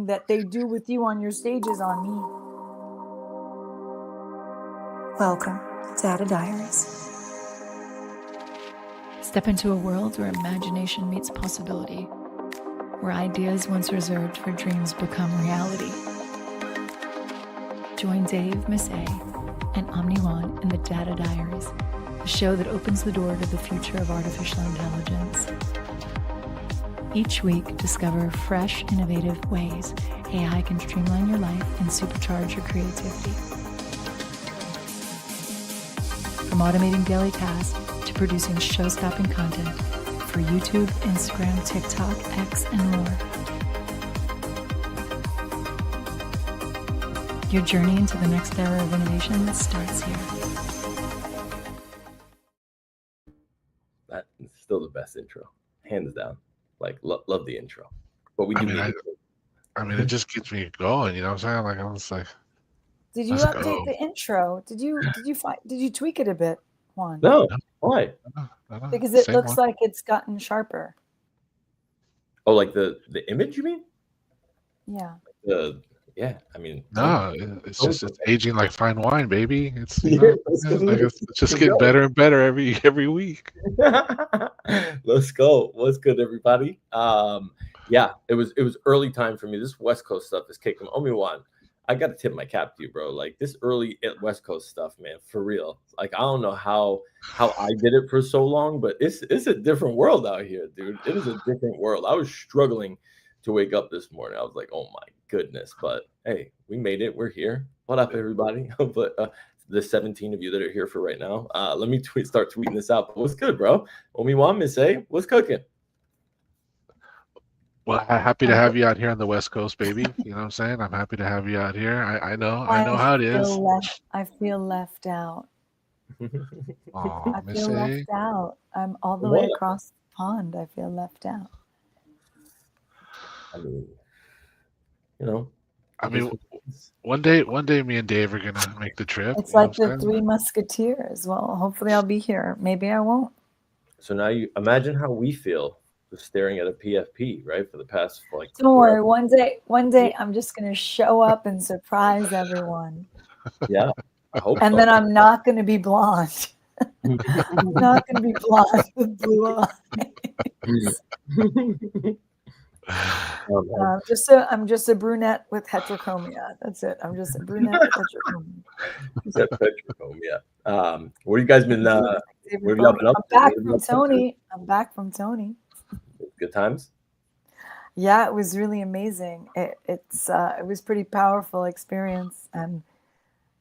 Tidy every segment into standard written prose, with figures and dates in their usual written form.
that they do with you on your stages on me. Welcome to Diaries. Step into a world where imagination meets possibility, where ideas once reserved for dreams become reality. Join Dave, Miss A, and Omni-Wan in the Data Diaries, the show that opens the door to the future of artificial intelligence. Each week, discover fresh, innovative ways AI can streamline your life and supercharge your creativity. From automating daily tasks to producing show-stopping content for YouTube, Instagram, TikTok, X, and more. Your journey into the next era of innovation starts here. That is still the best intro, hands down. Like, love the intro. But we do it just gets me going, you know what I'm saying? Like, I was like, did you update the intro? Did you tweak it a bit, Juan? No. Why? Because it looks like it's gotten sharper. Oh, like the image, you mean? Yeah. Yeah, I mean, no, it's just it's aging like fine wine, baby. It's it's just getting better and better every week. Let's go. What's good, everybody? Yeah, it was early time for me. This West Coast stuff is kicking. Omi-Wan, I got to tip my cap to you, bro. Like this early West Coast stuff, man, for real. Like I don't know how I did it for so long, but it's a different world out here, dude. It is a different world. I was struggling to wake up this morning. I was like, oh my goodness, but hey, we made it. We're here. What up, everybody? But the 17 of you that are here for right now, let me start tweeting this out. What's good, bro? Omi-Wan, Miss A, what's cooking? Well, happy to have you out here on the West Coast, baby. You know what I'm saying? I'm happy to have you out here. I know how it is. I feel left out. Oh, I feel left out. I'm all the way across the pond. I feel left out. I mean, you know. One day, me and Dave are gonna make the trip. It's like the Three Musketeers. Well, hopefully, I'll be here. Maybe I won't. So now you imagine how we feel just staring at a PFP, right? For the past Don't worry. One day, I'm just gonna show up and surprise everyone. Yeah, I hope. And then I'm not gonna be blonde. I'm not gonna be blonde with blue eyes. I'm just a brunette with heterochromia. That's it. I'm just a brunette with heterochromia. What have you guys been? What have y'all been up to? I'm back from Tony. Good times. Yeah, it was really amazing. It was pretty powerful experience, and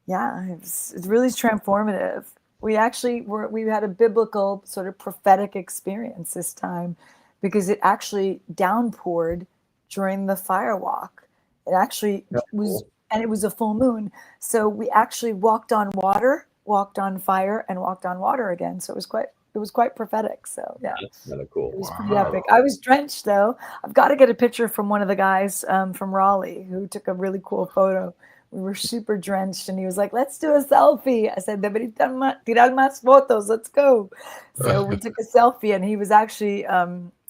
yeah, it's really transformative. We had a biblical sort of prophetic experience this time. Because it actually downpoured during the fire walk. It actually was, and it was a full moon. So we actually walked on water, walked on fire, and walked on water again. So it was quite prophetic. So yeah, that's kind of cool. It was pretty epic. I was drenched though. I've got to get a picture from one of the guys from Raleigh who took a really cool photo. We were super drenched, and he was like, "Let's do a selfie." I said, "Deberían tirar más fotos. Let's go." So we took a selfie, and he was actually.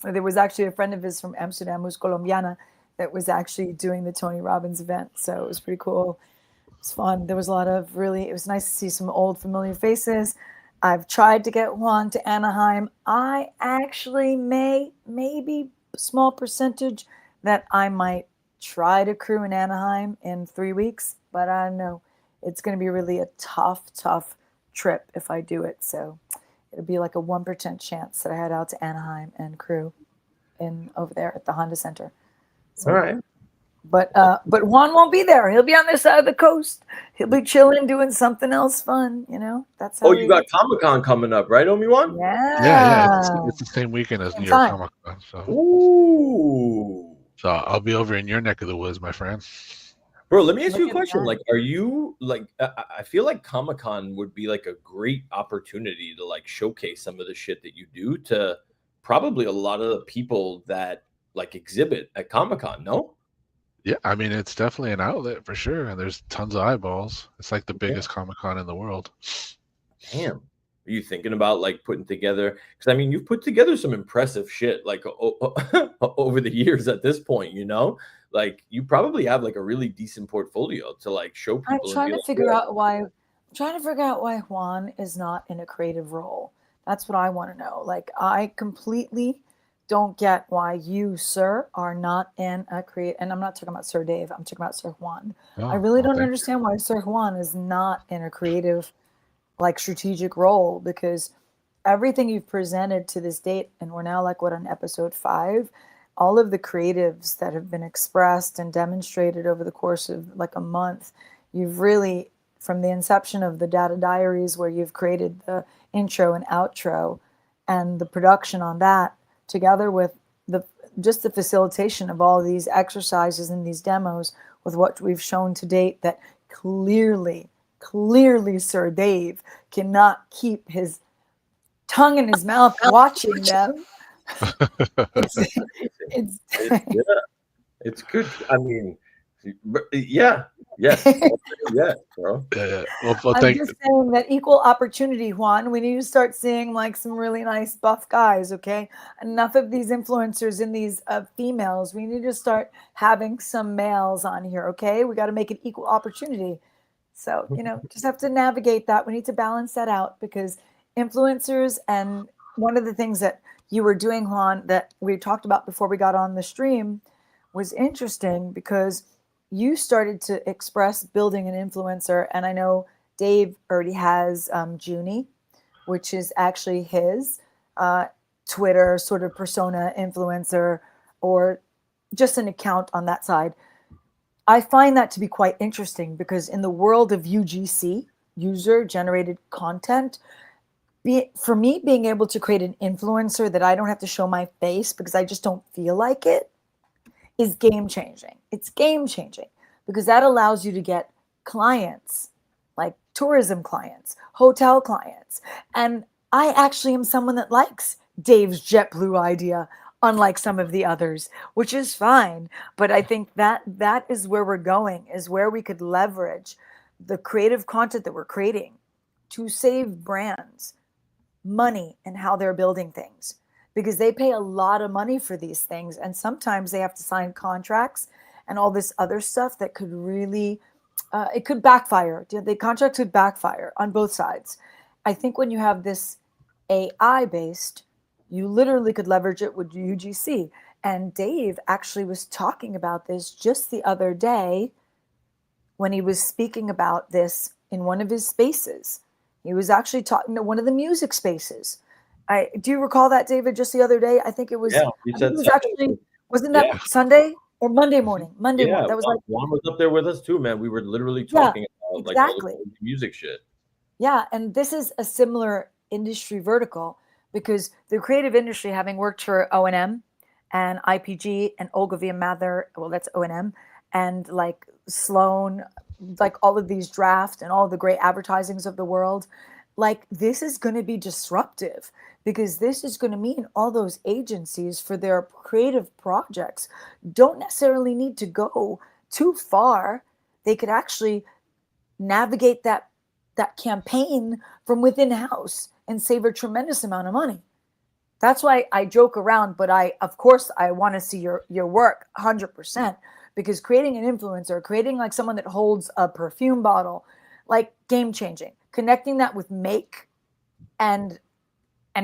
There was actually a friend of his from Amsterdam who's Colombiana that was actually doing the Tony Robbins event. So it was pretty cool. It was fun. There was it was nice to see some old familiar faces. I've tried to get Juan to Anaheim. I actually maybe small percentage that I might try to crew in Anaheim in 3 weeks, but I don't know. It's going to be really a tough trip if I do it. So it'll be like a 1% chance that I head out to Anaheim and crew over there at the Honda Center. So, all right. But Juan won't be there. He'll be on this side of the coast. He'll be chilling, doing something else fun. You know, that's how. Oh, you got Comic-Con coming up, right, Omi-Wan? Yeah. It's the same weekend as New York Comic-Con. So. Ooh. So I'll be over in your neck of the woods, my friend. Bro, let me ask you a question. Like, are you like? I feel like Comic-Con would be like a great opportunity to like showcase some of the shit that you do to probably a lot of the people that like exhibit at Comic-Con. No. Yeah, I mean it's definitely an outlet for sure, and there's tons of eyeballs. It's like the biggest Comic-Con in the world. Damn. Are you thinking about like putting together? Because I mean, you've put together some impressive shit like over the years at this point, you know, like you probably have like a really decent portfolio to like show I'm people and trying be to like, figure out why. I'm trying to figure out why Juan is not in a creative role. That's what I want to know. Like, I completely don't get why you, sir, are not in a create. And I'm not talking about Sir Dave. I'm talking about Sir Juan. I Oh, really well, don't thank understand why Sir Juan is not in a creative, like, strategic role, because everything you've presented to this date, and we're now like what, on episode 5, all of the creatives that have been expressed and demonstrated over the course of like a month, you've really, from the inception of the Data Diaries, where you've created the intro and outro and the production on that, together with the just the facilitation of all these exercises and these demos, with what we've shown to date, that clearly Sir Dave cannot keep his tongue in his mouth watching them. It's it's it's good. I mean, yeah, yes, yes, bro. well, I'm thank just saying that equal opportunity, Juan. We need to start seeing like some really nice buff guys, okay? Enough of these influencers and these females. We need to start having some males on here, okay? We got to make it equal opportunity. So, just have to navigate that. We need to balance that out, because influencers, and one of the things that you were doing, Juan, that we talked about before we got on the stream, was interesting, because you started to express building an influencer. And I know Dave already has Junie, which is actually his Twitter sort of persona influencer, or just an account on that side. I find that to be quite interesting, because in the world of UGC, user generated content, for me, being able to create an influencer that I don't have to show my face because I just don't feel like it, is game changing. It's game changing, because that allows you to get clients, like tourism clients, hotel clients. And I actually am someone that likes Dave's JetBlue idea, unlike some of the others, which is fine. But I think that is where we're going, is where we could leverage the creative content that we're creating to save brands money and how they're building things, because they pay a lot of money for these things, and sometimes they have to sign contracts and all this other stuff that could really it could backfire. The contract could backfire on both sides. I think when you have this AI based, you literally could leverage it with UGC. And Dave actually was talking about this just the other day when he was speaking about this in one of his spaces. He was actually talking to one of the music spaces. Do you recall that, David? Just the other day, I think it was. Yeah, you I think said it was Sunday. actually. Wasn't Yeah. that Sunday or Monday morning? Monday Yeah, morning. That was like. Juan was up there with us too, man. We were literally Yeah, talking about like all exactly. the music shit. Yeah, and this is a similar industry vertical, because the creative industry, having worked for O&M and IPG and Ogilvy and Mather, well, that's O&M, and like Sloan, like all of these draft and all the great advertisings of the world, like this is going to be disruptive, because this is going to mean all those agencies for their creative projects don't necessarily need to go too far. They could actually navigate that campaign from within house and save a tremendous amount of money. That's why I joke around, but of course I want to see your work 100%, because creating an influencer, creating like someone that holds a perfume bottle, like game changing, connecting that with make and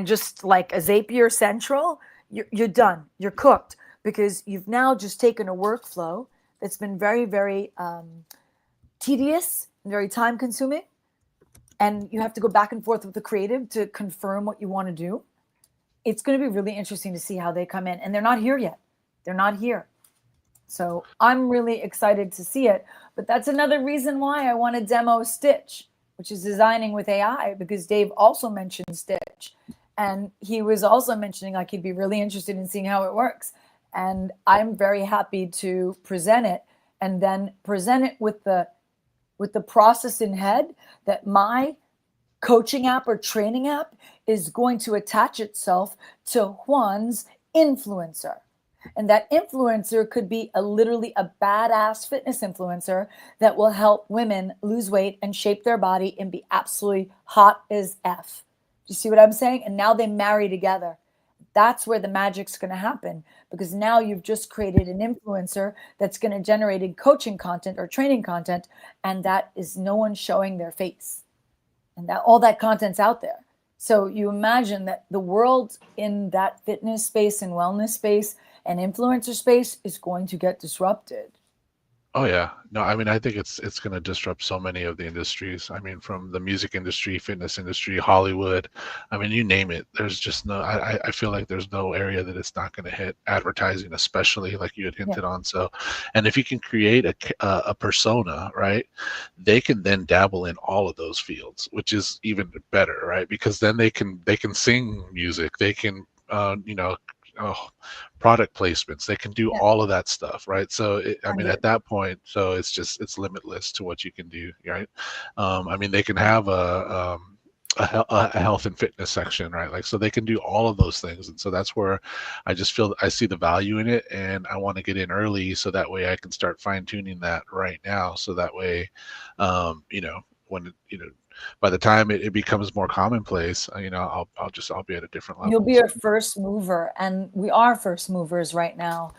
just like a Zapier Central, you're done, you're cooked, because you've now just taken a workflow that's been very, very tedious and very time consuming, and you have to go back and forth with the creative to confirm what you want to do. It's going to be really interesting to see how they come in, and they're not here yet. They're not here. So I'm really excited to see it. But that's another reason why I want to demo Stitch, which is designing with AI, because Dave also mentioned Stitch. And he was also mentioning like he'd be really interested in seeing how it works. And I'm very happy to present it, and then present it with the process in head, that my coaching app or training app is going to attach itself to Juan's influencer. And that influencer could be literally a badass fitness influencer that will help women lose weight and shape their body and be absolutely hot as F. Do you see what I'm saying? And now they marry together. That's where the magic's going to happen, because now you've just created an influencer that's going to generate coaching content or training content, and that is no one showing their face, and that all that content's out there. So you imagine that the world in that fitness space and wellness space and influencer space is going to get disrupted. Oh yeah. No, I mean I think it's going to disrupt so many of the industries. I mean from the music industry, fitness industry, Hollywood. I mean you name it. There's just no I feel like there's no area that it's not going to hit. Advertising especially, like you had Yeah. hinted on. So and if you can create a persona, right? They can then dabble in all of those fields, which is even better, right? Because then they can sing music. They can oh, product placements. They can do Yeah. all of that stuff, right? So I mean, 100. at that point, so it's limitless to what you can do, right? I mean, they can have a health and fitness section, right? Like, so they can do all of those things, and so that's where I just feel I see the value in it, and I want to get in early so that way I can start fine tuning that right now, so that way, when by the time it becomes more commonplace, I'll be at a different You'll level. be a first mover, and we are first movers right now.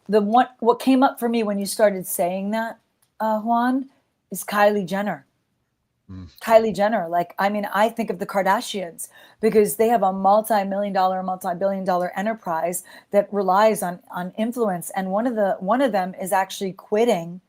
What came up for me when you started saying that, Juan, is Kylie Jenner. Mm. Kylie Jenner. Like, I mean, I think of the Kardashians because they have a multi-million dollar, multi-billion dollar enterprise that relies on influence. And one of them is actually quitting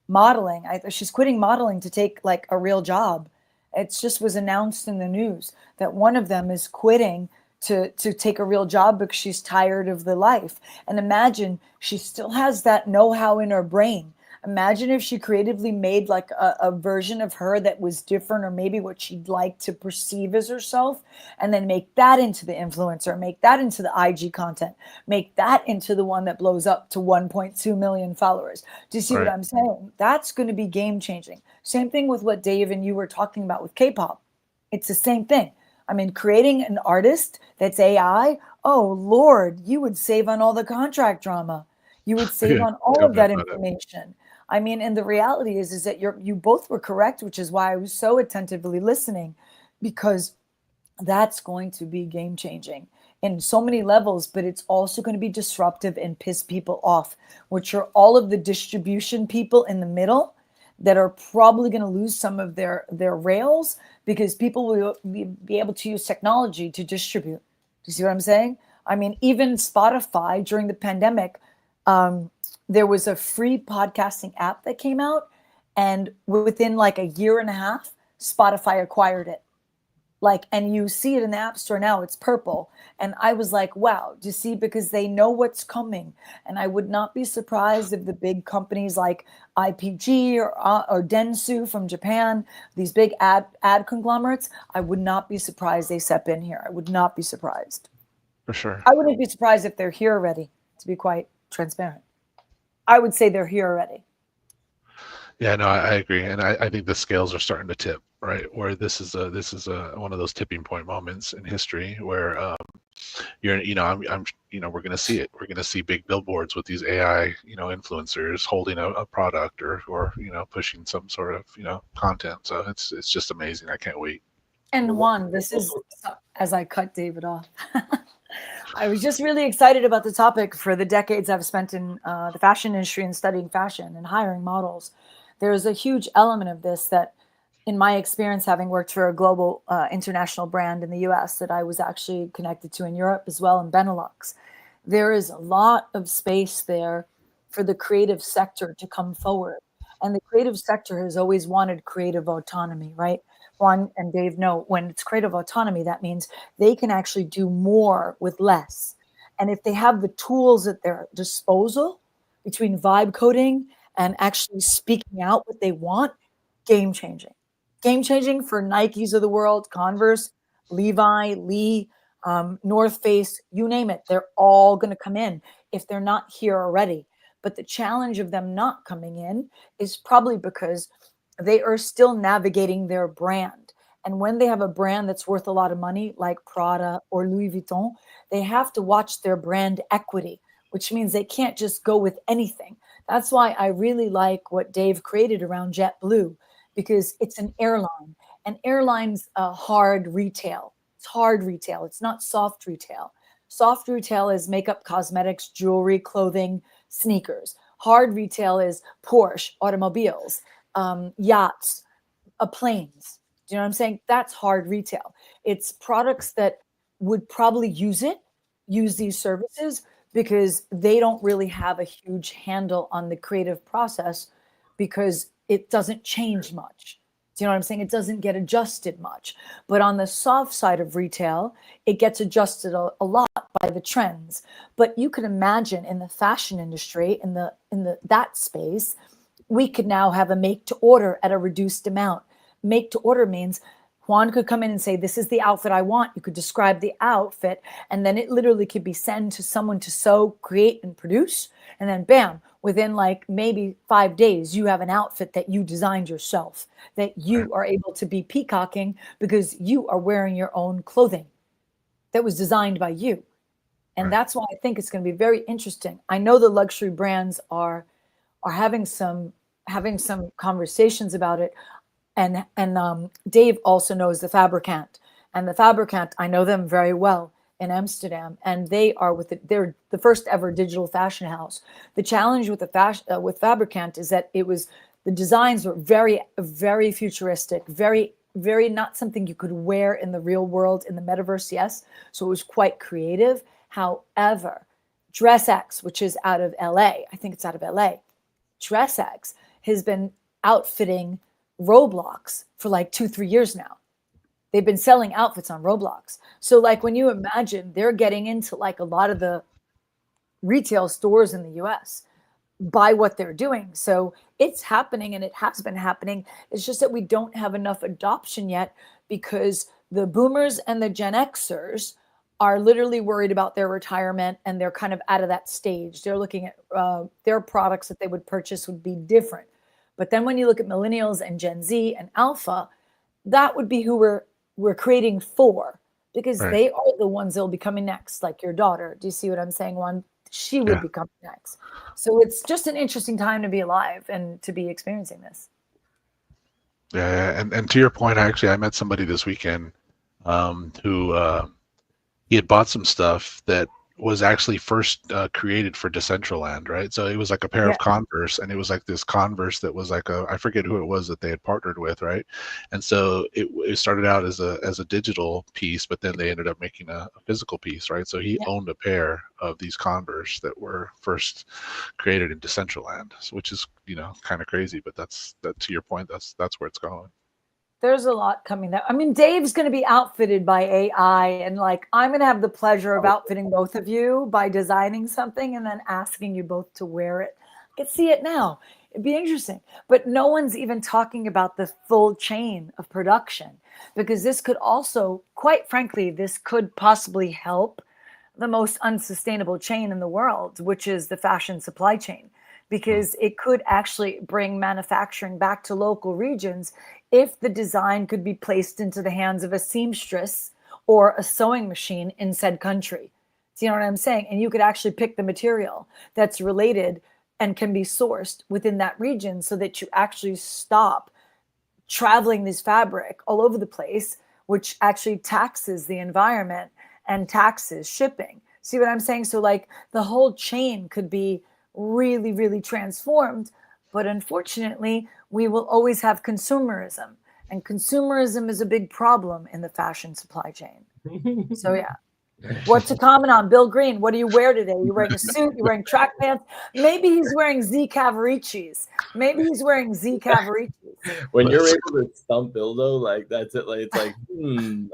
modeling. She's quitting modeling to take like a real job. It just was announced in the news that one of them is quitting to take a real job because she's tired of the life. And imagine she still has that know-how in her brain. Imagine if she creatively made like a version of her that was different, or maybe what she'd like to perceive as herself, and then make that into the influencer, make that into the IG content, make that into the one that blows up to 1.2 million followers. Do you see what Right. I'm saying? That's going to be game changing. Same thing with what Dave and you were talking about with K-pop. It's the same thing. I mean, creating an artist that's AI, oh Lord, you would save on all the contract drama. You would save Yeah. on all Tell of me that about it. information. I mean, and the reality is that you both were correct, which is why I was so attentively listening, because that's going to be game changing in so many levels, but it's also going to be disruptive and piss people off, which are all of the distribution people in the middle that are probably going to lose some of their rails, because people will be able to use technology to distribute. Do you see what I'm saying? I mean, even Spotify during the pandemic, there was a free podcasting app that came out, and within like a year and a half, Spotify acquired it. Like, and you see it in the app store now, it's purple. And I was like, wow, do you see? Because they know what's coming. And I would not be surprised if the big companies like IPG or Dentsu from Japan, these big ad conglomerates, I would not be surprised they step in here. I would not be surprised. For sure. I wouldn't be surprised if they're here already, to be quite transparent. I would say they're here already. Yeah, no, I agree, and I think the scales are starting to tip, right? Where this is a one of those tipping point moments in history where we're going to see it. We're going to see big billboards with these AI, influencers holding a product or pushing some sort of content. So it's just amazing. I can't wait. And Juan, this is as I cut David off. I was just really excited about the topic for the decades I've spent in the fashion industry and studying fashion and hiring models. There's a huge element of this that, in my experience, having worked for a global international brand in the US that I was actually connected to in Europe as well, in Benelux, there is a lot of space there for the creative sector to come forward. And the creative sector has always wanted creative autonomy, right? Juan and Dave know when it's creative autonomy, that means they can actually do more with less. And if they have the tools at their disposal between vibe coding and actually speaking out what they want, game changing. Game changing for Nikes of the world, Converse, Levi, Lee, North Face, you name it. They're all going to come in if they're not here already. But the challenge of them not coming in is probably because they are still navigating their brand. And when they have a brand that's worth a lot of money, like Prada or Louis Vuitton, they have to watch their brand equity, which means they can't just go with anything. That's why I really like what Dave created around JetBlue, because it's an airline. And airlines hard retail. It's hard retail. It's not soft retail. Soft retail is makeup, cosmetics, jewelry, clothing, sneakers. Hard retail is Porsche, automobiles, yachts, planes. Do you know what I'm saying? That's hard retail. It's products that would probably use these services because they don't really have a huge handle on the creative process because it doesn't change much. Do you know what I'm saying? It doesn't get adjusted much. But on the soft side of retail, it gets adjusted a lot by the trends. But you can imagine in the fashion industry, in the that space, we could now have a make to order at a reduced amount. Make to order means Juan could come in and say, this is the outfit I want. You could describe the outfit, and then it literally could be sent to someone to sew, create, and produce. And then bam, within like maybe 5 days, you have an outfit that you designed yourself, that you are able to be peacocking because you are wearing your own clothing that was designed by you. And that's why I think it's going to be very interesting. I know the luxury brands are having some conversations about it. And Dave also knows the Fabricant, and the Fabricant, I know them very well in Amsterdam, and they're the first ever digital fashion house. The challenge with with Fabricant is that the designs were very, very futuristic, very, very not something you could wear in the real world, in the metaverse, yes. So it was quite creative. However, DressX, which is out of LA, I think it's out of LA, DressX has been outfitting Roblox for like 2-3 years now. They've been selling outfits on Roblox. So like when you imagine, they're getting into like a lot of the retail stores in the US by what they're doing. So it's happening, and it has been happening. It's just that we don't have enough adoption yet because the boomers and the Gen Xers are literally worried about their retirement, and they're kind of out of that stage. They're looking at their products that they would purchase would be different. But then when you look at millennials and Gen Z and Alpha, that would be who we're creating for, because they are the ones that will be coming next, like your daughter. Do you see what I'm saying, Juan? She would be coming next. So it's just an interesting time to be alive and to be experiencing this. Yeah, and to your point, actually, I met somebody this weekend who he had bought some stuff that was actually first created for Decentraland, right? So it was like a pair of Converse, and it was like this Converse that was like I forget who it was that they had partnered with, right? And so it started out as a digital piece, but then they ended up making a physical piece, right? So he owned a pair of these Converse that were first created in Decentraland, which is kind of crazy, but that to your point, that's where it's going. There's a lot coming there. I mean, Dave's going to be outfitted by AI, and like I'm going to have the pleasure of outfitting both of you by designing something and then asking you both to wear it. I can see it now. It'd be interesting. But no one's even talking about the full chain of production, because this could also, quite frankly, this could possibly help the most unsustainable chain in the world, which is the fashion supply chain, because it could actually bring manufacturing back to local regions if the design could be placed into the hands of a seamstress or a sewing machine in said country. Do you know what I'm saying? And you could actually pick the material that's related and can be sourced within that region, so that you actually stop traveling this fabric all over the place, which actually taxes the environment and taxes shipping. See what I'm saying? So like the whole chain could be really, really transformed. But unfortunately, we will always have consumerism. And consumerism is a big problem in the fashion supply chain. So yeah. What to comment on? Bill Green, what do you wear today? You're wearing a suit, you're wearing track pants. Maybe he's wearing Z Cavaricis. Maybe he's wearing Z Cavaricis. When you're able to stump Bill though, like that's it. Like it's like,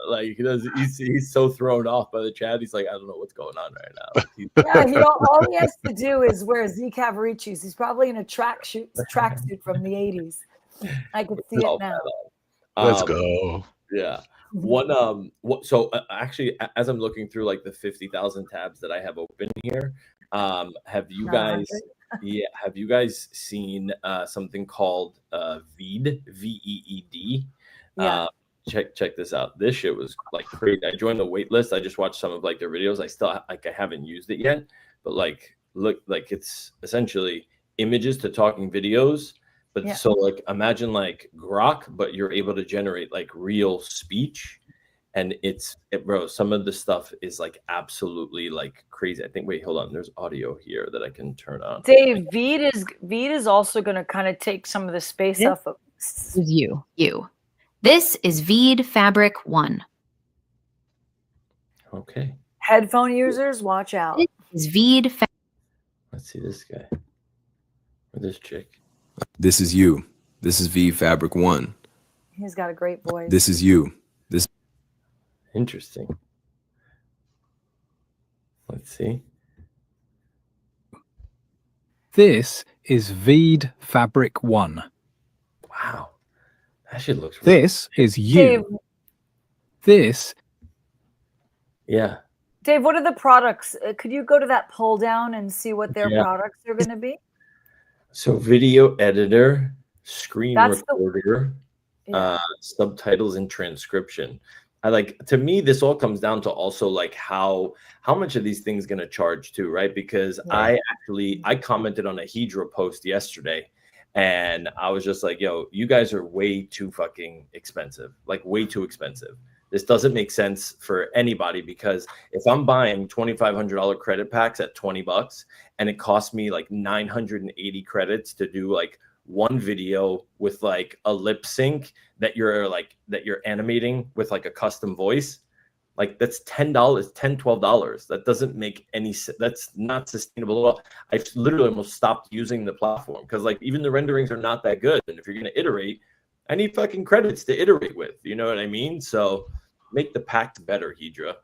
like he's so thrown off by the chat. He's like, I don't know what's going on right now. Yeah, all he has to do is wear Z Cavaricis. He's probably in a tracksuit from the 80s. I can see it now. Let's go. Yeah. Actually, as I'm looking through like the 50,000 tabs that I have open here, have you guys seen something called Veed, VEED? Check this out. This shit was like crazy. I joined the wait list. I just watched some of like their videos. I haven't used it yet, but like look, like it's essentially images to talking videos. But so like imagine like Grok, but you're able to generate like real speech, and bro, some of the stuff is like absolutely like crazy. I think, wait, hold on, there's audio here that I can turn on. Dave, Veed is also going to kind of take some of the space This off of. is you. This is Veed Fabric 1. Okay, Headphone users, watch out. This is Veed let's see this guy or this chick. This is you. This is V Fabric 1. He's got a great voice. This is you. Interesting. Let's see. This is Veed Fabric 1. Wow, that shit looks really This is you. Dave, This. yeah. Dave, what are the products? Could you go to that pull down and see what their Yeah. products are going to be? So video editor, screen That's the- recorder, Yeah. subtitles and transcription. To me, this all comes down to also like how much are these things going to charge too, right? Because Yeah. I commented on a Hedra post yesterday, and I was just like, yo, you guys are way too fucking expensive, like way too expensive. This doesn't make sense for anybody, because if I'm buying $2,500 credit packs at $20 and it costs me like 980 credits to do like one video with like a lip sync that you're animating with like a custom voice, like that's $10, $12. That doesn't make any sense. That's not sustainable at all. I've literally almost stopped using the platform because like even the renderings are not that good. And if you're going to iterate, I need fucking credits to iterate with. You know what I mean? So make the packs better, Hedra.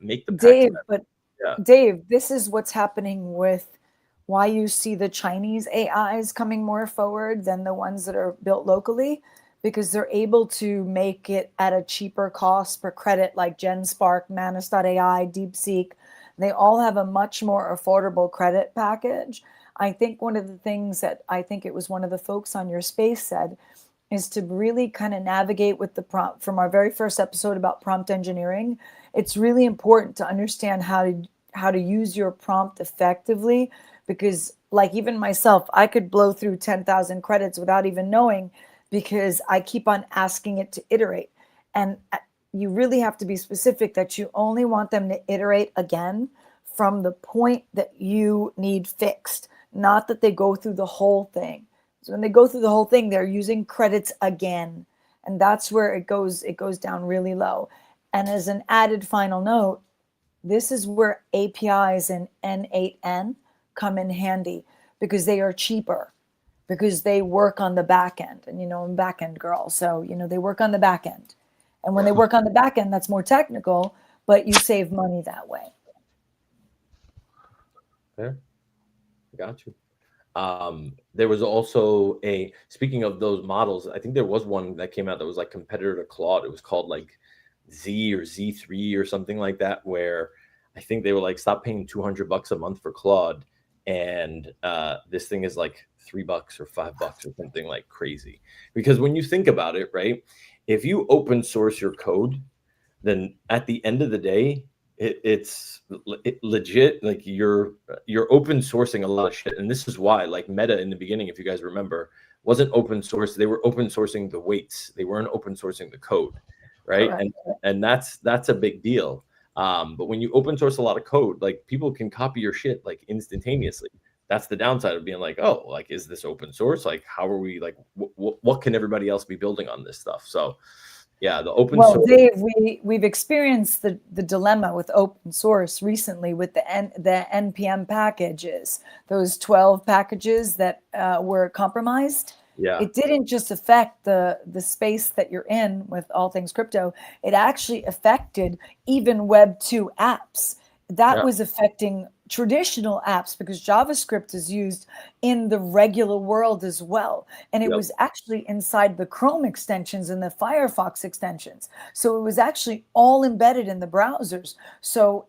Make the packs Dave, better. but Yeah. Dave, this is what's happening with why you see the Chinese AIs coming more forward than the ones that are built locally, because they're able to make it at a cheaper cost per credit, like GenSpark, Manus.ai, DeepSeek. They all have a much more affordable credit package. I think one of the things that I think it was one of the folks on your space said is to really kind of navigate with the prompt from our very first episode about prompt engineering. It's really important to understand how to use your prompt effectively, because like even myself, I could blow through 10,000 credits without even knowing, because I keep on asking it to iterate. And you really have to be specific that you only want them to iterate again from the point that you need fixed, not that they go through the whole thing. So when they go through the whole thing, they're using credits again. And that's where it goes down really low. And as an added final note, this is where APIs and N8N come in handy, because they are cheaper, because they work on the back end. And, I'm a back end girl. So, they work on the back end. And when they work on the back end, that's more technical, but you save money that way. Fair. Got you. There was also speaking of those models, I think there was one that came out that was like competitor to Claude. It was called like Z or Z3 or something like that, where I think they were like, stop paying $200 a month for Claude. And this thing is like $3 or $5 or something like crazy. Because when you think about it, right, if you open source your code, then at the end of the day, it's legit. Like you're open sourcing a lot of shit. And this is why, like Meta in the beginning, if you guys remember, wasn't open source. They were open sourcing the weights. They weren't open sourcing the code, right? And that's a big deal. But when you open source a lot of code, like people can copy your shit like instantaneously. That's the downside of being like, oh, like, is this open source? Like, how are we like, what can everybody else be building on this stuff? So yeah, the open source. Well, Dave, we've experienced the dilemma with open source recently with the NPM packages, those 12 packages that were compromised. Yeah. It didn't just affect the space that you're in with all things crypto. It actually affected even Web 2 apps. That was affecting traditional apps, because JavaScript is used in the regular world as well. And it was actually inside the Chrome extensions and the Firefox extensions. So it was actually all embedded in the browsers. So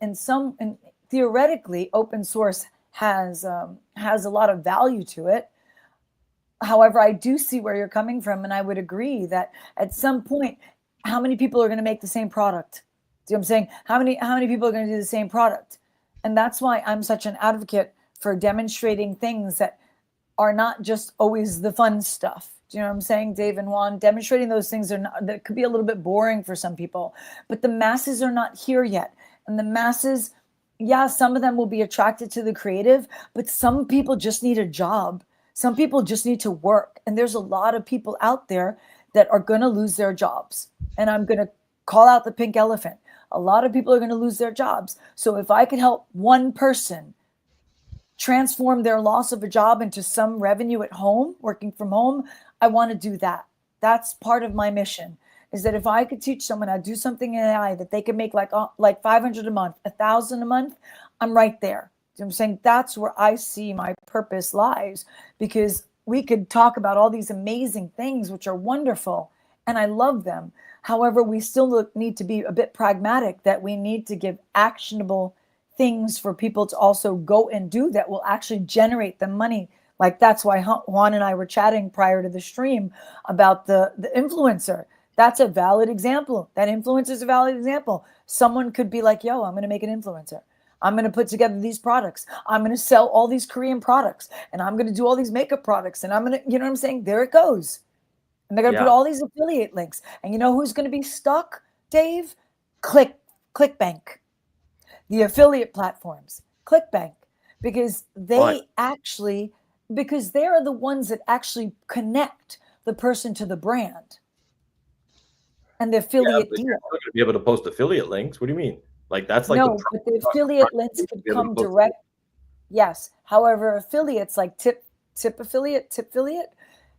theoretically, open source has a lot of value to it. However, I do see where you're coming from, and I would agree that at some point, how many people are going to make the same product? Do you know what I'm saying? How many people are going to do the same product? And that's why I'm such an advocate for demonstrating things that are not just always the fun stuff. Do you know what I'm saying, Dave and Juan? Demonstrating those things are not, that could be a little bit boring for some people, but the masses are not here yet. And the masses, yeah, some of them will be attracted to the creative, but some people just need a job. Some people just need to work. And there's a lot of people out there that are going to lose their jobs. And I'm going to call out the pink elephant. A lot of people are going to lose their jobs. So if I could help one person transform their loss of a job into some revenue at home, working from home, I want to do that. That's part of my mission, is that if I could teach someone how to do something in AI that they can make like 500 a month, 1,000 a month, I'm right there. You know what I'm saying? That's where I see my purpose lies, because we could talk about all these amazing things, which are wonderful, and I love them. However, we still need to be a bit pragmatic, that we need to give actionable things for people to also go and do that will actually generate the money. Like that's why Juan and I were chatting prior to the stream about the influencer. That's a valid example. That influencer is a valid example. Someone could be like, yo, I'm going to make an influencer. I'm going to put together these products. I'm going to sell all these Korean products, and I'm going to do all these makeup products. And I'm going to, you know what I'm saying? There it goes. And they're going to put all these affiliate links. And you know who's going to be stuck, Dave? ClickBank. The affiliate platforms, ClickBank, because they because they're the ones that actually connect the person to the brand and the affiliate deal. You're not going to be able to post affiliate links. What do you mean? Like that's like no, but the affiliate links could come direct. Yes. However, affiliates like tip affiliate,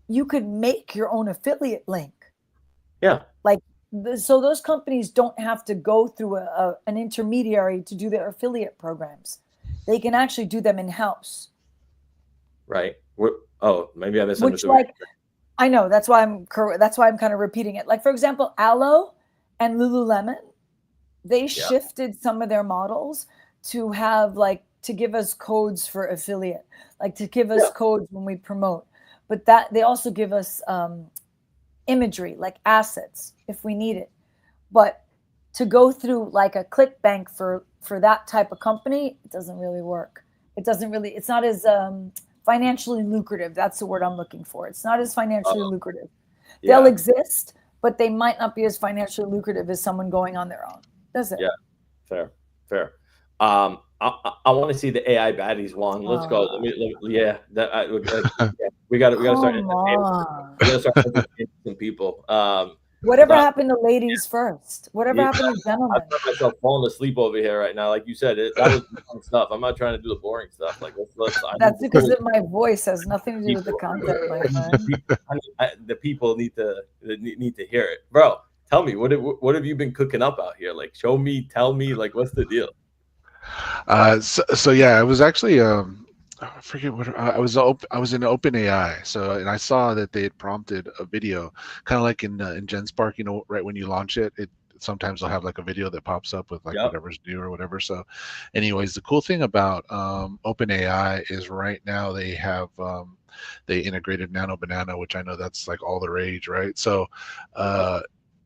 you could make your own affiliate link. Yeah. Like, so those companies don't have to go through an intermediary to do their affiliate programs. They can actually do them in-house. Right. Oh, maybe I misunderstood. Which, I know, that's why I'm kind of repeating it. Like, for example, Aloe and Lululemon, they shifted some of their models to have to give us codes for affiliate, like to give us codes when we promote. But that they also give us imagery, like assets, if we need it. But to go through like a ClickBank for that type of company, it doesn't really work. It's not as financially lucrative. That's the word I'm looking for. It's not as financially lucrative. Yeah. They'll exist, but they might not be as financially lucrative as someone going on their own. Does it? Yeah, fair. I want to see the AI baddies, Juan. Let's go. We got to start entertaining some people. Whatever happened to ladies first? Whatever happened to gentlemen? I found myself falling asleep over here right now. Like you said, that was the fun stuff. I'm not trying to do the boring stuff. Like that's because of my voice has nothing to do with the content, my friend. The people need to hear it, bro. Tell me, what have you been cooking up out here? Like, show me, tell me, like, what's the deal? So yeah, I was actually I forget what I was in OpenAI, and I saw that they had prompted a video, kind of like in GenSpark, you know, right when you launch it, sometimes they'll have like a video that pops up with like whatever's new or whatever. So anyways, the cool thing about OpenAI is right now they have they integrated Nano Banana, which I know that's like all the rage, right? So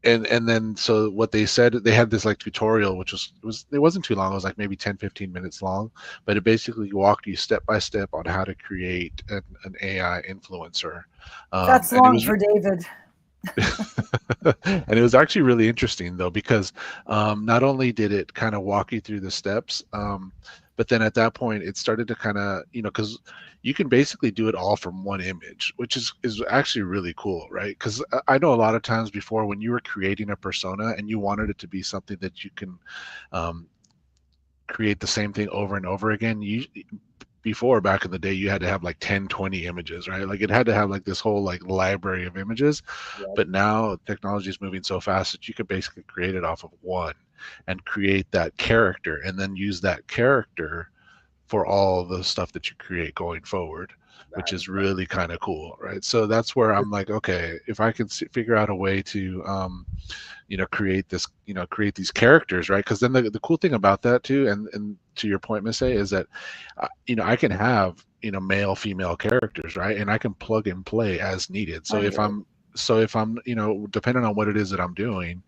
and then so what they said, they had this like tutorial, which it wasn't too long. It was like maybe 10-15 minutes long, but it basically walked you step by step on how to create an AI influencer. That's long for David. And it was actually really interesting though, because not only did it kind of walk you through the steps, but then at that point it started to kind of, you know, because you can basically do it all from one image, which is actually really cool, right? Because I know a lot of times before, when you were creating a persona and you wanted it to be something that you can create the same thing over and over again, before, back in the day, you had to have like 10-20 images, right? Like it had to have like this whole like library of images. But now technology is moving so fast that you could basically create it off of one and create that character, and then use that character for all the stuff that you create going forward, which is really kind of cool, right? So that's where I'm like, okay, if I can figure out a way to you know, create these characters, right? Because then the cool thing about that too, and to your point, Miss A, is that you know, I can have, you know, male, female characters, right? And I can plug and play as needed. So if I'm so if I'm, depending on what it is that I'm doing,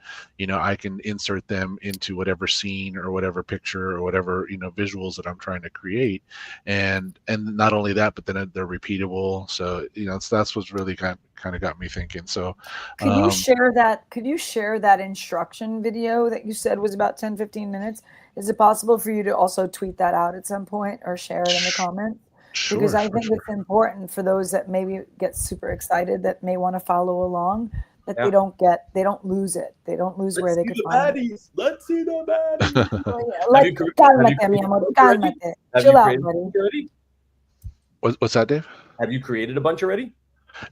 I can insert them into whatever scene or whatever picture or whatever, visuals that I'm trying to create. And not only that, but then they're repeatable. So, that's what's really kind of got me thinking. So, Can you share that? Could you share that instruction video that you said was about 10, 15 minutes? Is it possible for you to also tweet that out at some point or share it in the comments? Because sure, I sure, think it's sure. important for those that maybe get super excited that may want to follow along, that Yeah. they don't lose it. They don't lose Let's where they see could the find it. baddies. Let's see the baddies. Oh, yeah. Have Like, you, have you cálmate, mi created a amor, bunch already? cálmate. Have Chill you out, created a buddy. bunch already? What's that, Dave? Have you created a bunch already?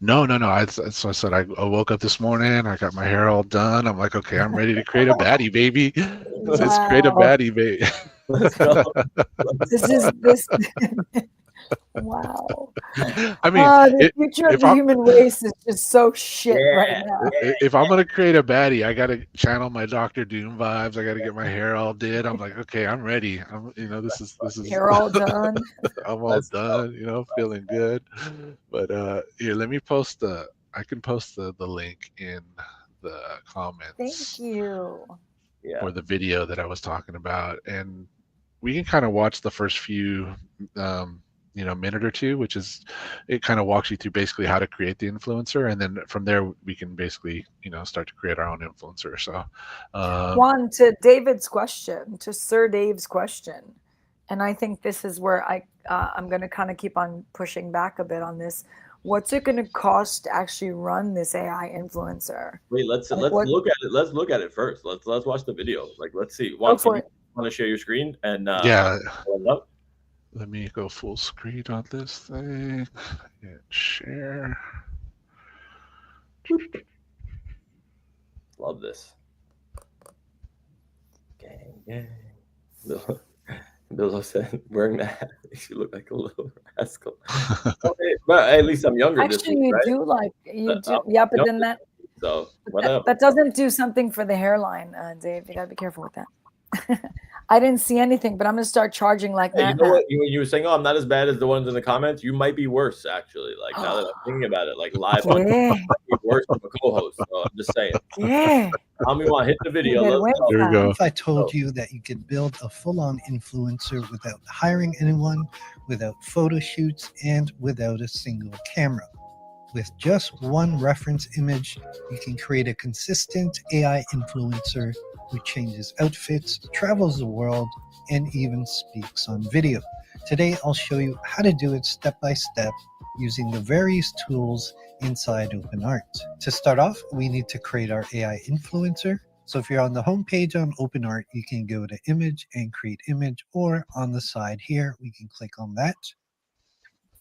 No. So I said I woke up this morning. I got my hair all done. I'm like, okay, I'm ready to create a baddie, baby. Let's create a Wow. baddie, baby. Let's go. Let's This go. is this. Wow. I mean, The future of if the I'm human race is just so shit right Yeah. now. if I'm gonna create a baddie, I gotta channel my Doctor Doom vibes. I gotta get my hair all did. I'm like, okay, I'm ready. This is Hair all done. I'm all Let's go. done. Feeling good. But here, let me post I can post the link in the Thank comments you. Yeah. for the video that I was talking about, and we can kind of watch the first few minute or two, which is, it kind of walks you through basically how to create the influencer, and then from there we can basically start to create our own influencer. So Juan, to David's question, to Sir Dave's question, and I think this is where I'm going to kind of keep on pushing back a bit on this. What's it going to cost to actually run this AI influencer? Wait, let's Like, what? look at it. Let's look at it first. Let's watch the video. Like, let's see. Go Can for you it. want to share your screen and yeah, hold it up? let me go full screen on this thing and share. Love this. Gang. Bill said, wearing that makes you look like a little rascal. Okay, but at least I'm younger this Actually, week, you right? do like you I'm do. Yeah, but younger then that this week, so but whatever. that doesn't do something for the hairline, Dave. You got to be careful with that. I didn't see anything, but I'm going to start charging like Hey, that. you know what? You were saying, oh, I'm not as bad as the ones in the comments. You might be worse, actually. Like, now that I'm thinking about it, like live on Yeah. you might be worse than a co-host. So I'm just saying. Yeah. Want hit the video. Qué Let's go. There we go. If I told you that you could build a full-on influencer without hiring anyone, without photo shoots, and without a single camera. With just one reference image, you can create a consistent AI influencer who changes outfits, travels the world, and even speaks on video. Today, I'll show you how to do it step by step using the various tools inside OpenArt. To start off, we need to create our AI influencer. So if you're on the home page on OpenArt, you can go to Image and Create Image, or on the side here, we can click on that.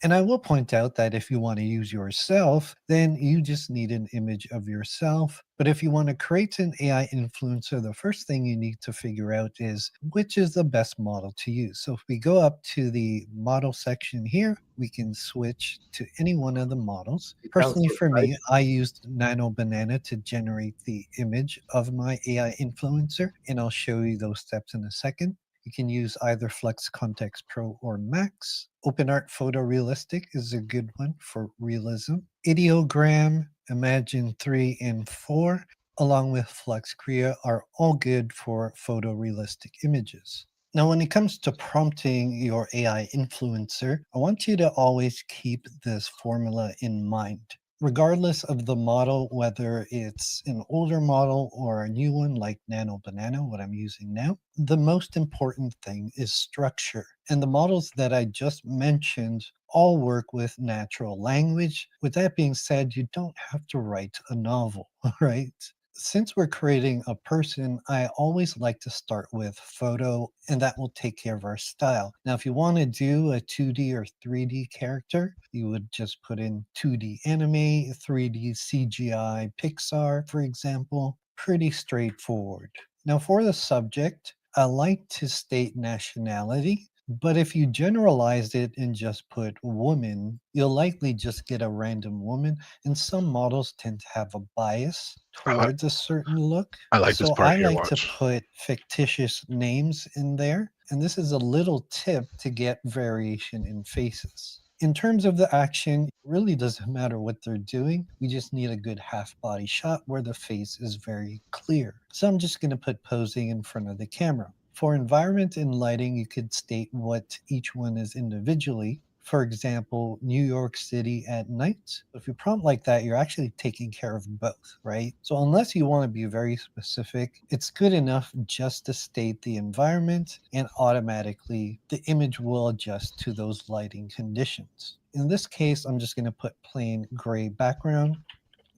And I will point out that if you want to use yourself, then you just need an image of yourself. But if you want to create an AI influencer, the first thing you need to figure out is which is the best model to use. So if we go up to the model section here, we can switch to any one of the models. Personally, for me, I used Nano Banana to generate the image of my AI influencer, and I'll show you those steps in a second. You can use either Flex Context Pro or Max. OpenArt Photorealistic is a good one for realism. Ideogram, Imagine 3 and 4, along with Flex Crea are all good for photorealistic images. Now, when it comes to prompting your AI influencer, I want you to always keep this formula in mind. Regardless of the model, whether it's an older model or a new one like Nano Banana, what I'm using now, the most important thing is structure. And the models that I just mentioned all work with natural language. With that being said, you don't have to write a novel, right? Since we're creating a person, I always like to start with photo, and that will take care of our style. Now, if you want to do a 2D or 3D character, you would just put in 2D anime, 3D CGI, Pixar, for example. Pretty straightforward. Now, for the subject, I like to state nationality. But if you generalize it and just put woman, you'll likely just get a random woman. And some models tend to have a bias towards a certain look. I like this So part I here. like to Watch. put fictitious names in there. And this is a little tip to get variation in faces. In terms of the action, it really doesn't matter what they're doing. We just need a good half body shot where the face is very clear. So I'm just going to put posing in front of the camera. For environment and lighting, you could state what each one is individually. For example, New York City at night. If you prompt like that, you're actually taking care of both, right? So unless you want to be very specific, it's good enough just to state the environment and automatically the image will adjust to those lighting conditions. In this case, I'm just going to put plain gray background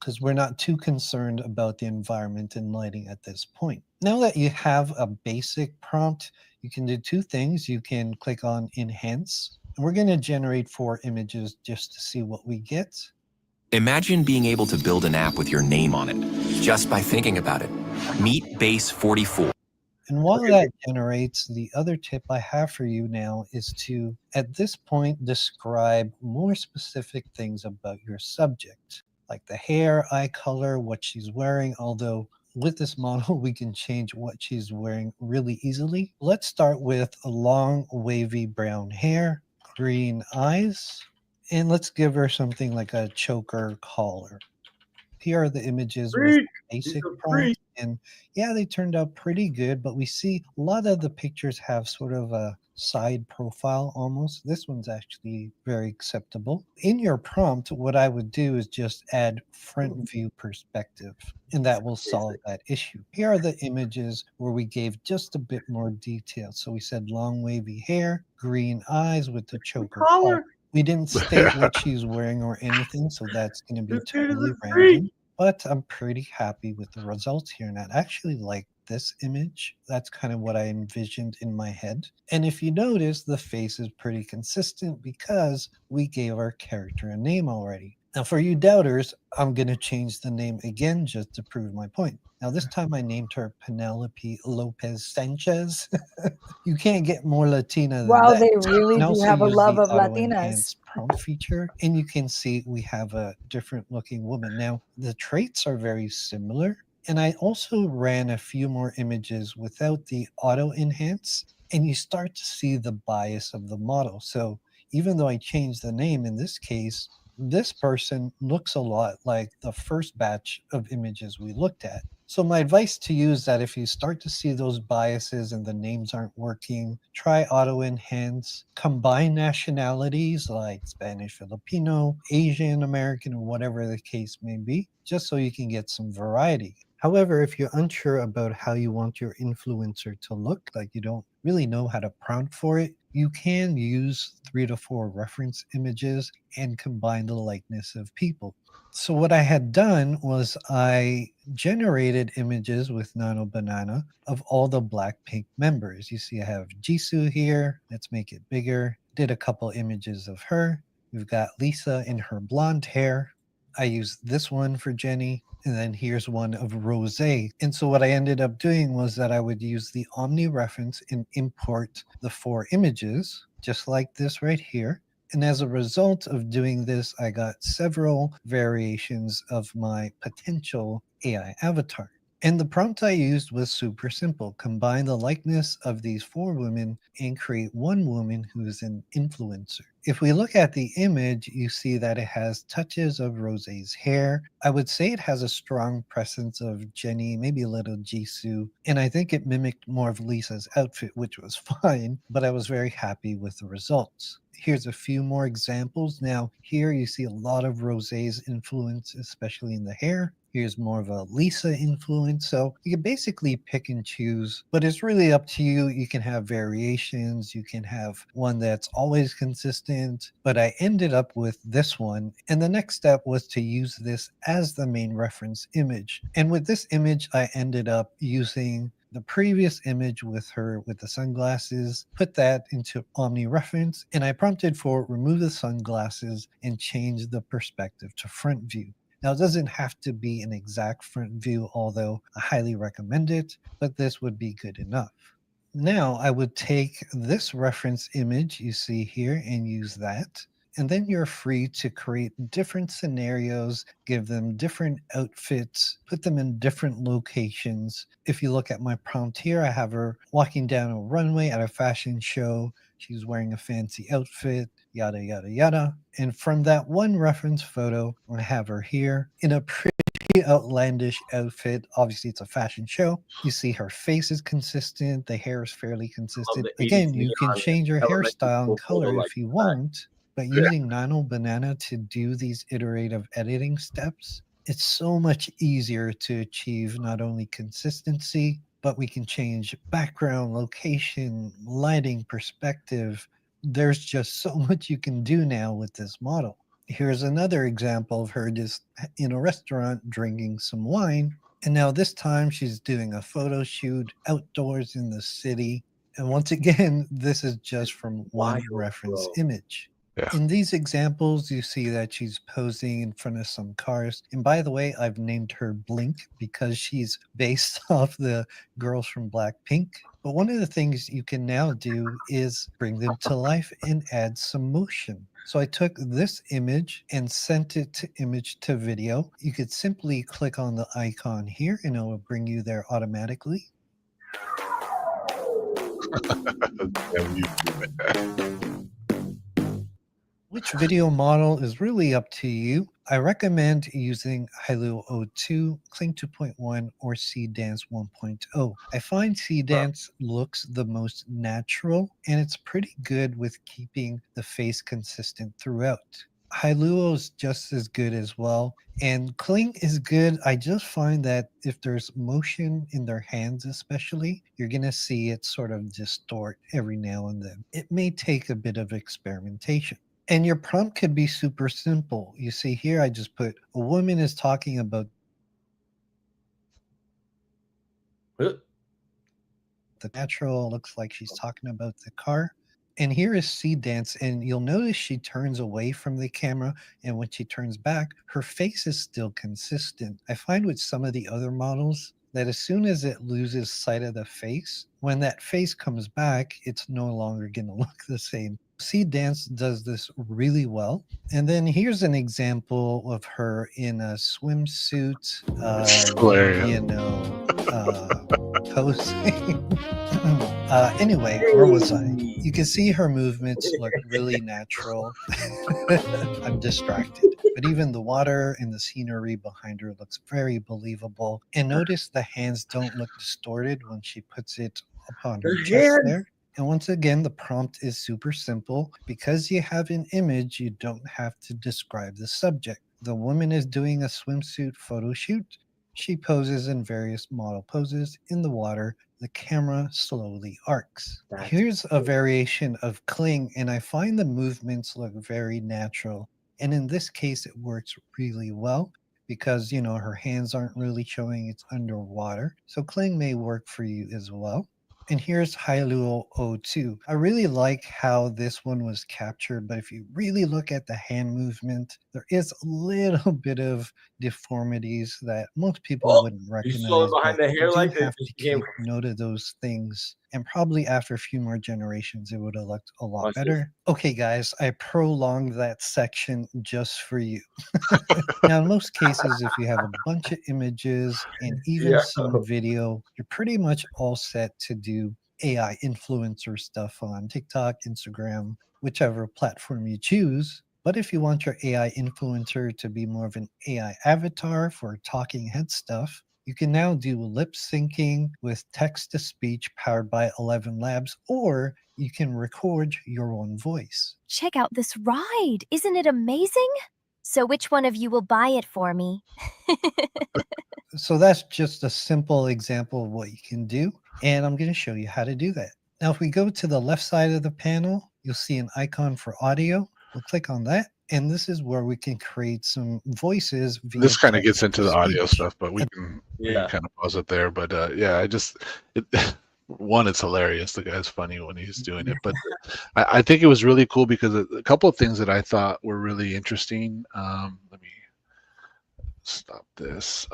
because we're not too concerned about the environment and lighting at this point. Now that you have a basic prompt, you can do two things. You can click on Enhance. And we're going to generate 4 images just to see what we get. Imagine being able to build an app with your name on it, just by thinking about it. Meet Base 44. And while that generates, the other tip I have for you now is to, at this point, describe more specific things about your subject, like the hair, eye color, what she's wearing, although with this model, we can change what she's wearing really easily. Let's start with a long, wavy brown hair, green eyes, and let's give her something like a choker collar. Here are the images with basic prompt, and yeah, they turned out pretty good, but we see a lot of the pictures have sort of a side profile almost. This one's actually very acceptable. In your prompt, what I would do is just add front view perspective, and that will solve that issue. Here are the images where we gave just a bit more detail. So we said long wavy hair, green eyes with the choker collar. We didn't state what she's wearing or anything, so that's going to be totally random. But I'm pretty happy with the results here, and I actually like this image. That's kind of what I envisioned in my head. And if you notice, the face is pretty consistent because we gave our character a name already. Now, for you doubters, I'm going to change the name again just to prove my point. Now, this time I named her Penelope Lopez Sanchez. You can't get more Latina than Wow, that. they really And do also have a use love the of auto Latinas. enhance prompt feature, and you can see we have a different looking woman. Now, the traits are very similar, and I also ran a few more images without the auto enhance, and you start to see the bias of the model. So even though I changed the name in this case, this person looks a lot like the first batch of images we looked at. So my advice to you is that if you start to see those biases and the names aren't working, try auto enhance, combine nationalities like Spanish, Filipino, Asian American, or whatever the case may be, just so you can get some variety. However, if you're unsure about how you want your influencer to look, like you don't really know how to prompt for it, you can use 3 to 4 reference images and combine the likeness of people. So what I had done was I generated images with Nano Banana of all the Blackpink members. You see I have Jisoo here. Let's make it bigger. Did a couple images of her. We've got Lisa in her blonde hair. I used this one for Jenny. And then here's one of Rosé. And so what I ended up doing was that I would use the Omni reference and import the 4 images, just like this right here. And as a result of doing this, I got several variations of my potential AI avatar. And the prompt I used was super simple. Combine the likeness of these 4 women and create one woman who is an influencer. If we look at the image, you see that it has touches of Rosé's hair. I would say it has a strong presence of Jenny, maybe a little Jisoo. And I think it mimicked more of Lisa's outfit, which was fine, but I was very happy with the results. Here's a few more examples. Now, here you see a lot of Rosé's influence, especially in the hair. Here's more of a Lisa influence. So you can basically pick and choose, but it's really up to you. You can have variations. You can have one that's always consistent, but I ended up with this one. And the next step was to use this as the main reference image. And with this image, I ended up using the previous image with her with the sunglasses, put that into Omni reference, and I prompted for remove the sunglasses and change the perspective to front view. Now, it doesn't have to be an exact front view, although I highly recommend it, but this would be good enough. Now, I would take this reference image you see here and use that. And then you're free to create different scenarios, give them different outfits, put them in different locations. If you look at my prompt here, I have her walking down a runway at a fashion show. She's wearing a fancy outfit. yada, yada, yada. And from that one reference photo, I have her here in a pretty outlandish outfit. Obviously, it's a fashion show. You see her face is consistent, the hair is fairly Love consistent. the 80s Again, you can neon change your elementary hairstyle and school photo color like if you that. want, but using Nano Banana to do these iterative editing steps, it's so much easier to achieve not only consistency, but we can change background, location, lighting, perspective. There's just so much you can do now with this model. Here's another example of her just in a restaurant drinking some wine. And now this time she's doing a photo shoot outdoors in the city. And once again, this is just from one Wild, reference bro. image. Yeah. In these examples, you see that she's posing in front of some cars. And by the way, I've named her Blink because she's based off the girls from Blackpink. But one of the things you can now do is bring them to life and add some motion. So I took this image and sent it to image to video. You could simply click on the icon here and it will bring you there automatically. Which video model is really up to you. I recommend using Hailuo 02, Kling 2.1, or Dance 1.0. I find Dance looks the most natural, and it's pretty good with keeping the face consistent throughout. Hailuo is just as good as well, and Kling is good. I just find that if there's motion in their hands especially, you're going to see it sort of distort every now and then. It may take a bit of experimentation. And your prompt could be super simple. You see here, I just put a woman is talking about the natural. Looks like she's talking about the car. And here is Dance, and you'll notice she turns away from the camera, and when she turns back, her face is still consistent. I find with some of the other models that as soon as it loses sight of the face, when that face comes back, it's no longer going to look the same. Dance does this really well. And then here's an example of her in a swimsuit, posing. Anyway, where was I? You can see her movements look really natural. I'm distracted. But even the water and the scenery behind her looks very believable. And notice the hands don't look distorted when she puts it upon her chest there. And once again, the prompt is super simple. Because you have an image, you don't have to describe the subject. The woman is doing a swimsuit photo shoot. She poses in various model poses in the water. The camera slowly arcs. Here's a variation of Kling, and I find the movements look very natural. And in this case, it works really well because, you know, her hands aren't really showing it's underwater. So Kling may work for you as well. And here's Hailuo 02. I really like how this one was captured, but if you really look at the hand movement, there is a little bit of deformities that most people wouldn't recognize. You saw it behind but the hair you do like have this? to keep note of those things. And probably after a few more generations, it would have looked a lot better. Okay, guys, I prolonged that section just for you. Now, in most cases, if you have a bunch of images and even some video, you're pretty much all set to do AI influencer stuff on TikTok, Instagram, whichever platform you choose. But if you want your AI influencer to be more of an AI avatar for talking head stuff, you can now do lip syncing with text to speech powered by 11 Labs, or you can record your own voice. Check out this ride. Isn't it amazing? So which one of you will buy it for me? So that's just a simple example of what you can do. And I'm going to show you how to do that. Now, if we go to the left side of the panel, you'll see an icon for audio. We'll click on that. And this is where we can create some voices. This kind of gets into the audio stuff, but we can kind of pause it there. But one, it's hilarious. The guy's funny when he's doing it. But I think it was really cool because a couple of things that I thought were really interesting. Let me stop this.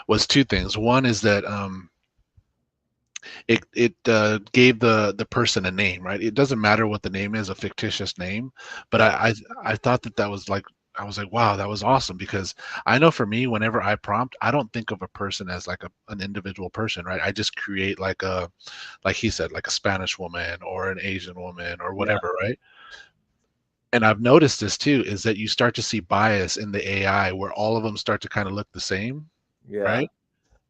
Was two things. One is that it gave the person a name, right? It doesn't matter what the name is, a fictitious name. But I thought that was like, I was like, wow, that was awesome, because I know for me, whenever I prompt, I don't think of a person as like an individual person, right? I just create like he said, like a Spanish woman or an Asian woman or whatever, right? And I've noticed this too, is that you start to see bias in the AI where all of them start to kind of look the same, Yeah. right?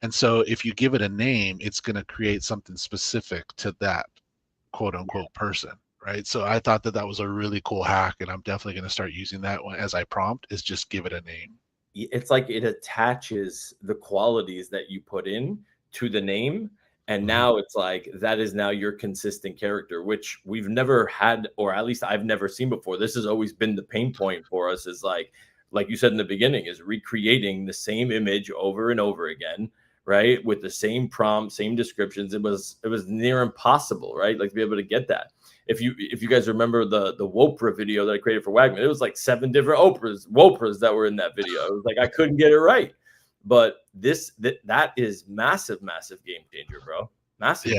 And so if you give it a name, it's going to create something specific to that quote unquote person, right? So I thought that that was a really cool hack, and I'm definitely going to start using that one as I prompt, is just give it a name. It's like it attaches the qualities that you put in to the name. And now it's like that is now your consistent character, which we've never had, or at least I've never seen before. This has always been the pain point for us, is like you said in the beginning, is recreating the same image over and over again, right? With the same prompt, same descriptions. It was near impossible, right? Like to be able to get that. If you guys remember the Wopra video that I created for Wagman, it was like 7 different Wopras that were in that video. It was like I couldn't get it right. But that is massive game changer, bro. Massive.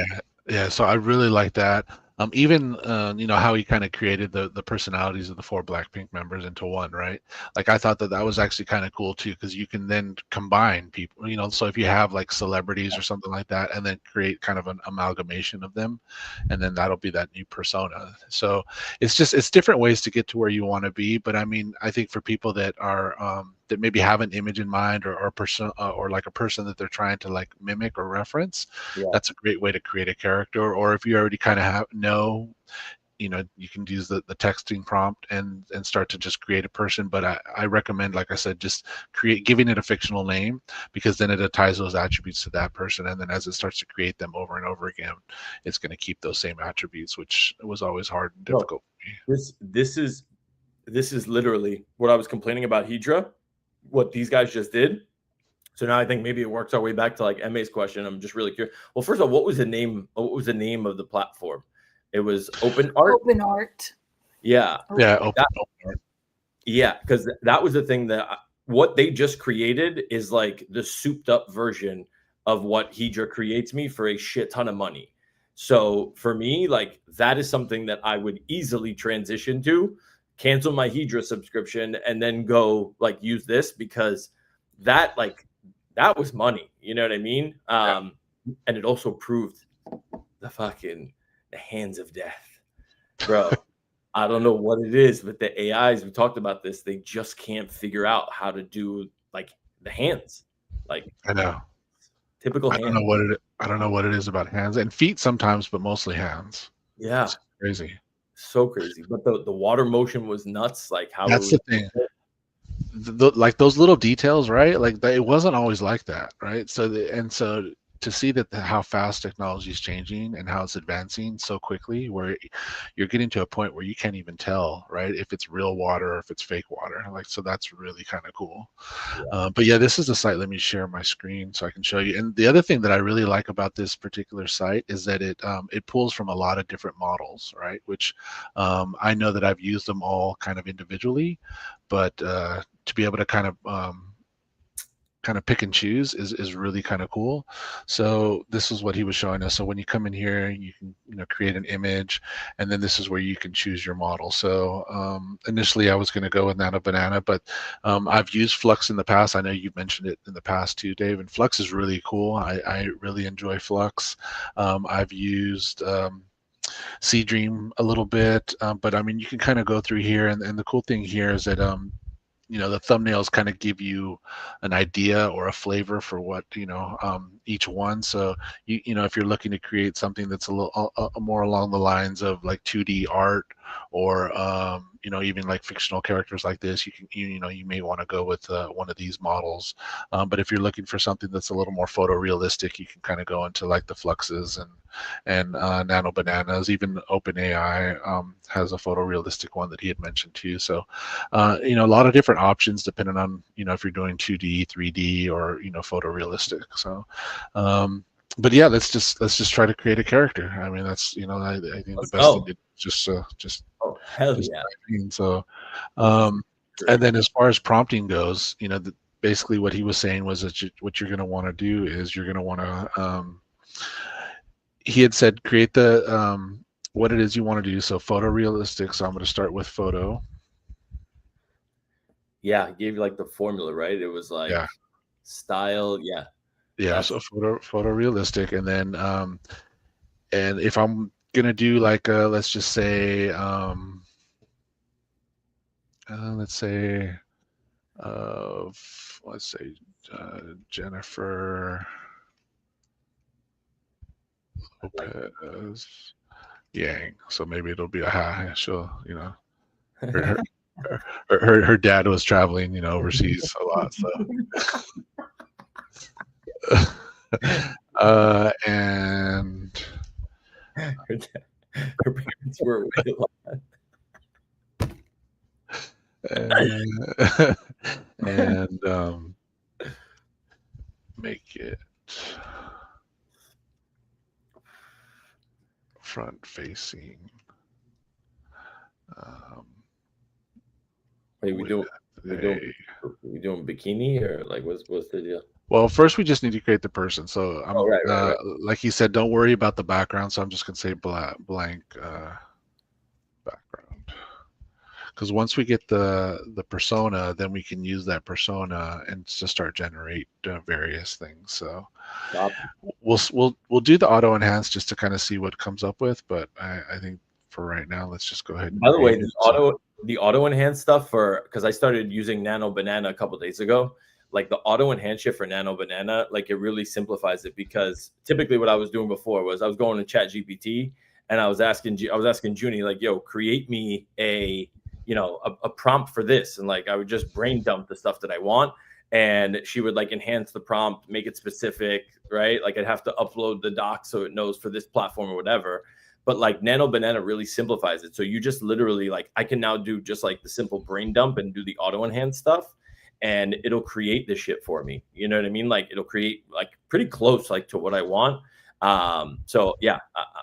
Yeah. So I really like that. Even how he kind of created the personalities of the 4 Blackpink members into one, right? Like I thought that that was actually kind of cool too, because you can then combine people. So if you have like celebrities or something like that, and then create kind of an amalgamation of them, and then that'll be that new persona. So it's different ways to get to where you want to be. But I mean, I think for people that are that maybe have an image in mind, or a person, or like a person that they're trying to like mimic or reference, that's a great way to create a character. Or if you already kind of know, you can use the texting prompt and start to just create a person. But I recommend, like I said, just giving it a fictional name, because then it ties those attributes to that person, and then as it starts to create them over and over again, it's going to keep those same attributes, which was always hard and difficult for me. This is literally what I was complaining about Hydra, what these guys just did. So now I think maybe it works our way back to like MA's question. I'm just really curious. Well, first of all, what was the name of the platform? It was Open Art. Open Art. Yeah. Open Art. Yeah, because that was the thing that what they just created is like the souped up version of what Hydra creates me for a shit ton of money. So for me, like that is something that I would easily transition to, cancel my Hydra subscription, and then go like use this, because that was money. You know what I mean? And it also proved the hands of death, bro. I don't know what it is, but the AIs, we talked about this, they just can't figure out how to do like the hands. Like I know. Typical hands. I don't know what it is about hands and feet sometimes, but mostly hands. Yeah. It's crazy. So crazy. But the water motion was nuts. Like how that's the thing. Like those little details, right? Like it wasn't always like that, right? So to see that how fast technology is changing and how it's advancing so quickly, where you're getting to a point where you can't even tell, right, if it's real water or if it's fake water. Like, so that's really kind of cool. But yeah, this is the site. Let me share my screen so I can show you. And the other thing that I really like about this particular site is that it pulls from a lot of different models, right? Which I know that I've used them all kind of individually, but to be able to kind of pick and choose is really kind of cool. So this is what he was showing us. So when you come in here, you can create an image, and then this is where you can choose your model. So initially I was going to go with Nano Banana, but I've used Flux in the past. I know you've mentioned it in the past too, Dave, and Flux is really cool. I really enjoy Flux. I've used Sea Dream a little bit, but I mean, you can kind of go through here, and the cool thing here is that the thumbnails kind of give you an idea or a flavor for what each one. So if you're looking to create something that's a little more along the lines of like 2D art, or even like fictional characters like this, you may want to go with one of these models. But if you're looking for something that's a little more photorealistic, you can kind of go into like the Fluxes and Nano Bananas. Even OpenAI has a photorealistic one that he had mentioned too. So a lot of different options depending on if you're doing 2D, 3D, or photorealistic. So but yeah, let's just try to create a character. I mean, that's I think the best thing to just hell yeah. So and then as far as prompting goes, basically what he was saying was that what you're going to want to do is you're going to want to he had said create the what it is you want to do. So photorealistic. So I'm going to start with photo. Yeah, he gave you like the formula, right? It was like style, so photorealistic, and then and if I'm gonna do like let's just say let's say Jennifer Lopez Yang. So maybe it'll be she'll, her, her dad was traveling, overseas a lot. So, and her parents were away a lot. And make it front facing. Wait, we doing bikini or like what's the deal? Well, first we just need to create the person. So I'm right. like he said, don't worry about the background. So I'm just gonna say blank background. Because once we get the persona, then we can use that persona and just start generate various things. So we'll do the auto enhance just to kind of see what it comes up with. But I think for right now, let's just go ahead. And by the way, the auto enhance stuff because I started using Nano Banana a couple of days ago. Like the auto enhance shit for Nano Banana, like it really simplifies it, because typically what I was doing before was I was going to Chat GPT and I was asking Junie, like, yo, create me a prompt for this, and like I would just brain dump the stuff that I want, and she would like enhance the prompt, make it specific, right? Like I'd have to upload the doc so it knows for this platform or whatever. But like Nano Banana really simplifies it. So you just literally like, I can now do just like the simple brain dump and do the auto enhance stuff, and it'll create this shit for me. You know what I mean? Like it'll create like pretty close like to what I want. So yeah,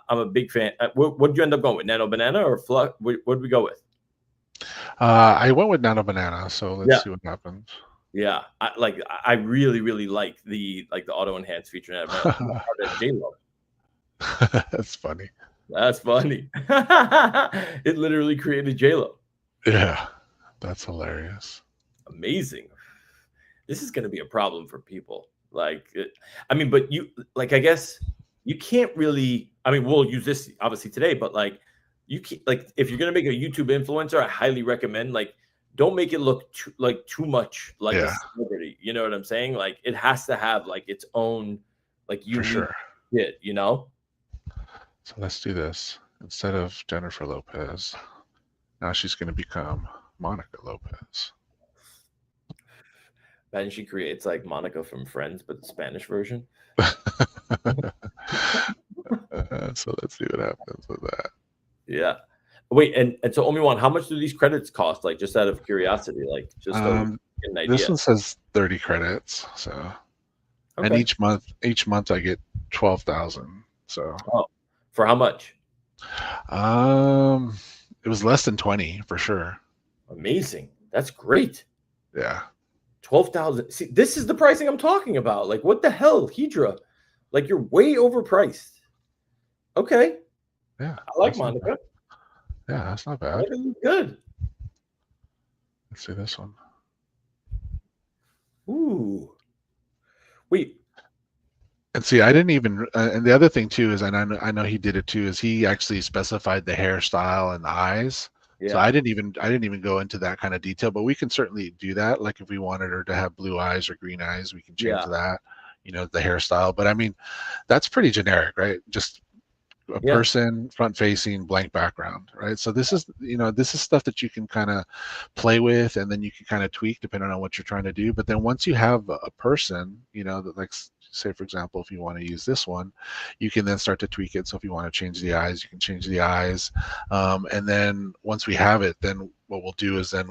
I'm a big fan. What did you end up going with, Nano Banana or Fluff? What did we go with? I went with Nano Banana. So let's see what happens. Yeah, I really like the auto enhance feature. That's funny. That's funny. It literally created J-Lo. Yeah, that's hilarious. Amazing. This is going to be a problem for people. Like, but you like, I guess you can't really. I mean, we'll use this obviously today, but like, you can't, like, if you're going to make a YouTube influencer, I highly recommend like, don't make it look too much like a celebrity. You know what I'm saying? Like, it has to have like its own like unique shit, So let's do this. Instead of Jennifer Lopez, now she's going to become Monica Lopez. And she creates like Monica from Friends, but the Spanish version. So let's see what happens with that. Yeah. Wait, and so Omiwan, how much do these credits cost? Like, just out of curiosity, like, just so we get an idea. This one says 30 credits. So, and each month I get 12,000. So, for how much? It was less than 20 for sure. Amazing. That's great. Yeah. 12,000. See, this is the pricing I'm talking about. Like, what the hell, Hydra? Like, you're way overpriced. Okay. Yeah. I like Monica. Yeah, that's not bad. Good. Let's see this one. Ooh. Wait. And see, I didn't even. And the other thing too is, and I know he did it too, is he actually specified the hairstyle and the eyes. Yeah. So I didn't even go into that kind of detail, but we can certainly do that. Like if we wanted her to have blue eyes or green eyes, we can change that. The hairstyle. But I mean, that's pretty generic, right? Just a person front facing, blank background, right? So this is stuff that you can kind of play with, and then you can kind of tweak depending on what you're trying to do. But then once you have a person, that, like, say for example, if you want to use this one, you can then start to tweak it. So if you want to change the eyes, you can change the eyes, and then once we have it, then what we'll do is then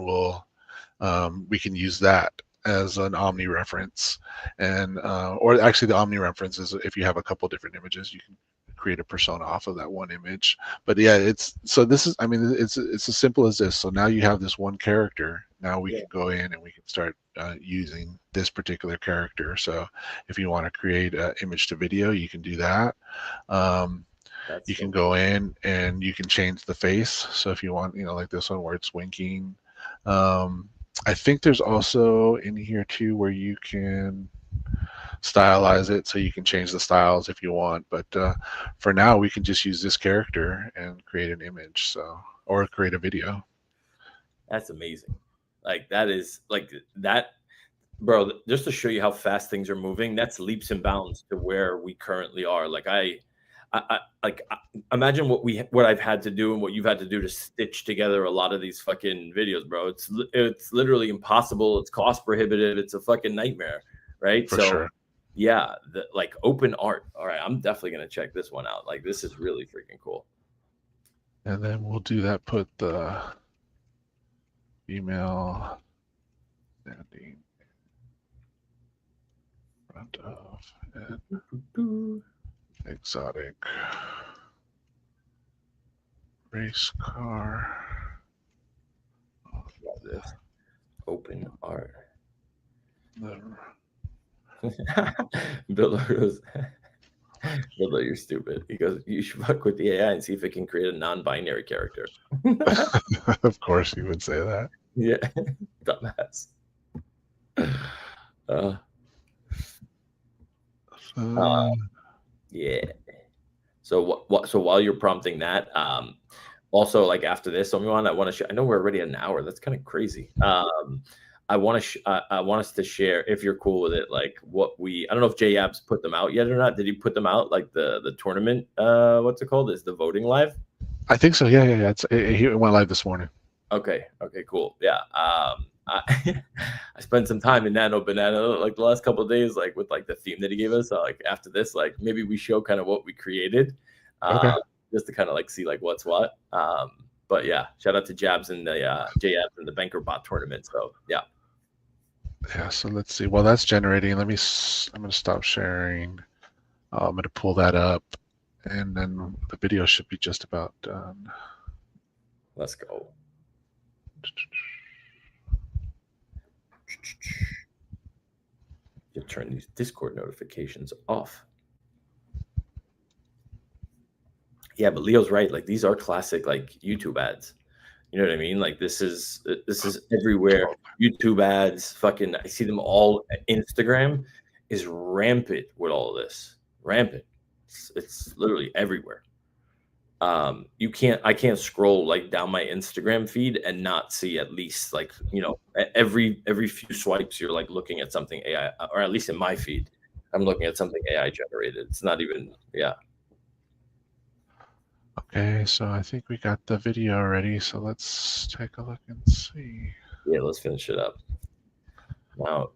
we can use that as an omni reference, and or actually the omni reference is if you have a couple different images, you can create a persona off of that one image. But yeah, it's as simple as this. So now you have this one character. Now we can go in and we can start using this particular character. So if you want to create an image to video, you can do that. You can go in and you can change the face. So if you want, like this one where it's winking. I think there's also in here too where you can stylize it, so you can change the styles if you want. But for now, we can just use this character and create an image, or create a video. That's amazing. Like that is like that, bro. Just to show you how fast things are moving, that's leaps and bounds to where we currently are. Like imagine what I've had to do and what you've had to do to stitch together a lot of these fucking videos, bro. It's literally impossible. It's cost prohibitive. It's a fucking nightmare, right? For So sure. yeah, like open art. All right, I'm definitely gonna check this one out. Like this is really freaking cool. And then we'll do that. Put the email standing in front of an exotic race car. Love this open art. Bill goes, Bill, you're stupid. He goes, you should fuck with the AI and see if it can create a non-binary character. Of course, you would say that. Yeah, dumbass. Yeah. So what? So while you're prompting that, also like after this, I want to. I know we're already at an hour. That's kind of crazy. I want us to share, if you're cool with it, like what we. I don't know if J Abs put them out yet or not. Did he put them out? Like the tournament? What's it called? Is the voting live? I think so. Yeah. It went live this morning. Okay, cool. Yeah. I spent some time in Nano Banana like the last couple of days, like with like the theme that he gave us. Like after this, like maybe we show kind of what we created, okay, just to kind of like see like what's what. But yeah, shout out to Jabs and the JAbs and the Banker Bot tournament. So yeah. Yeah. So let's see. While that's generating, I'm going to stop sharing. I'm going to pull that up, and then the video should be just about done. Let's go. You turn these Discord notifications off. Yeah, but Leo's right. Like these are classic like YouTube ads. You know what I mean? Like this is everywhere. YouTube ads, fucking I see them all. Instagram is rampant with all of this. Rampant. It's literally everywhere. I can't scroll like down my Instagram feed and not see at least like, you know, every few swipes you're like looking at something AI, or at least in my feed, I'm looking at something AI generated. It's not even, yeah. Okay, so I think we got the video ready. So let's take a look and see. Yeah, let's finish it up.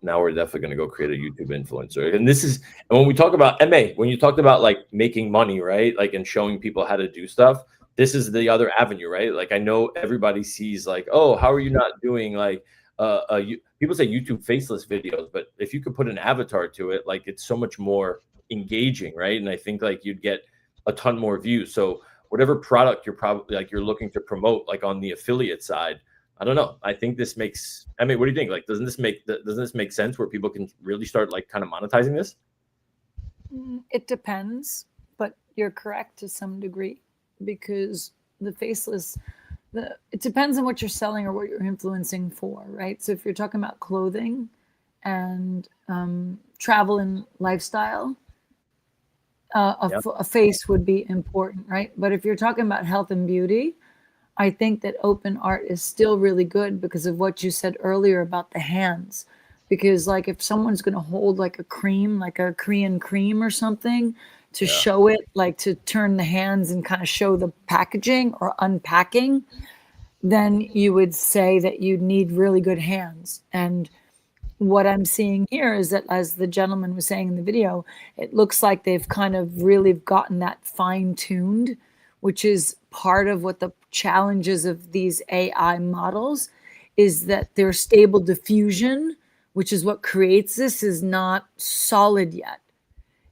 Now we're definitely going to go create a YouTube influencer. And this is, and when we talk about MA, when you talked about like making money, right? Like, and showing people how to do stuff, this is the other avenue, right? Like, I know everybody sees like, oh, how are you not doing like, people say YouTube faceless videos, but if you could put an avatar to it, like it's so much more engaging, right? And I think like you'd get a ton more views. So whatever product you're probably like, you're looking to promote, like on the affiliate side, I don't know. I think this makes. I mean, what do you think? Like, doesn't this make sense where people can really start like kind of monetizing this? It depends, but you're correct to some degree because the faceless. It depends on what you're selling or what you're influencing for, right? So if you're talking about clothing and travel and lifestyle, a face would be important, right? But if you're talking about health and beauty, I think that open art is still really good because of what you said earlier about the hands. Because like if someone's going to hold like a cream, like a Korean cream or something to show it, like to turn the hands and kind of show the packaging or unpacking, then you would say that you need really good hands. And what I'm seeing here is that, as the gentleman was saying in the video, it looks like they've kind of really gotten that fine-tuned, which is part of what the challenges of these AI models is, that their stable diffusion, which is what creates this, is not solid yet.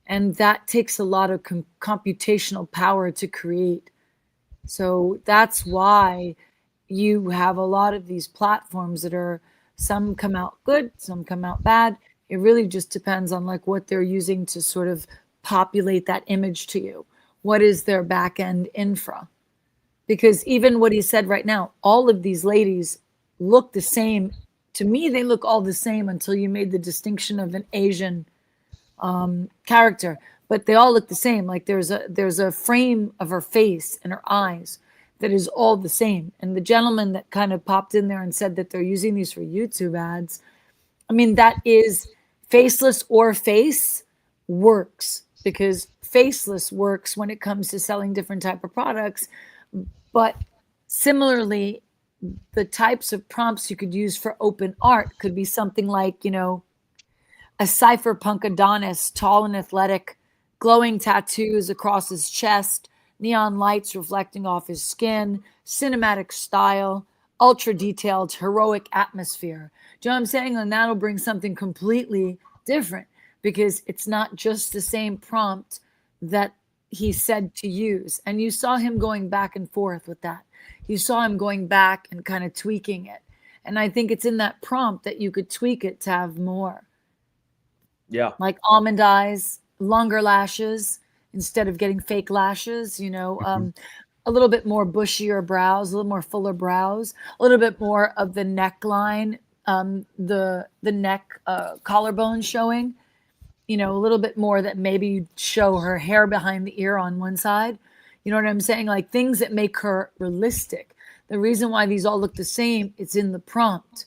And that takes a lot of computational power to create. So that's why you have a lot of these platforms that are, some come out good, some come out bad. It really just depends on like what they're using to sort of populate that image to you. What is their back end infra? Because even what he said right now, all of these ladies look the same. To me, they look all the same until you made the distinction of an Asian character. But they all look the same. Like there's a frame of her face and her eyes that is all the same. And the gentleman that kind of popped in there and said that they're using these for YouTube ads, I mean, that is faceless or face works, because faceless works when it comes to selling different type of products. But similarly, the types of prompts you could use for open art could be something like, you know, a cypherpunk Adonis, tall and athletic, glowing tattoos across his chest, neon lights reflecting off his skin, cinematic style, ultra detailed, heroic atmosphere. Do you know what I'm saying? And that'll bring something completely different, because it's not just the same prompt that he said to use. And you saw him going back and forth with that. You saw him going back and kind of tweaking it. And I think it's in that prompt that you could tweak it to have more. Yeah. Like almond eyes, longer lashes instead of getting fake lashes, you know, a little bit more bushier brows, a little more fuller brows, a little bit more of the neckline, the neck collarbone showing, you know, a little bit more that maybe you'd show her hair behind the ear on one side. You know what I'm saying? Like things that make her realistic. The reason why these all look the same, it's in the prompt.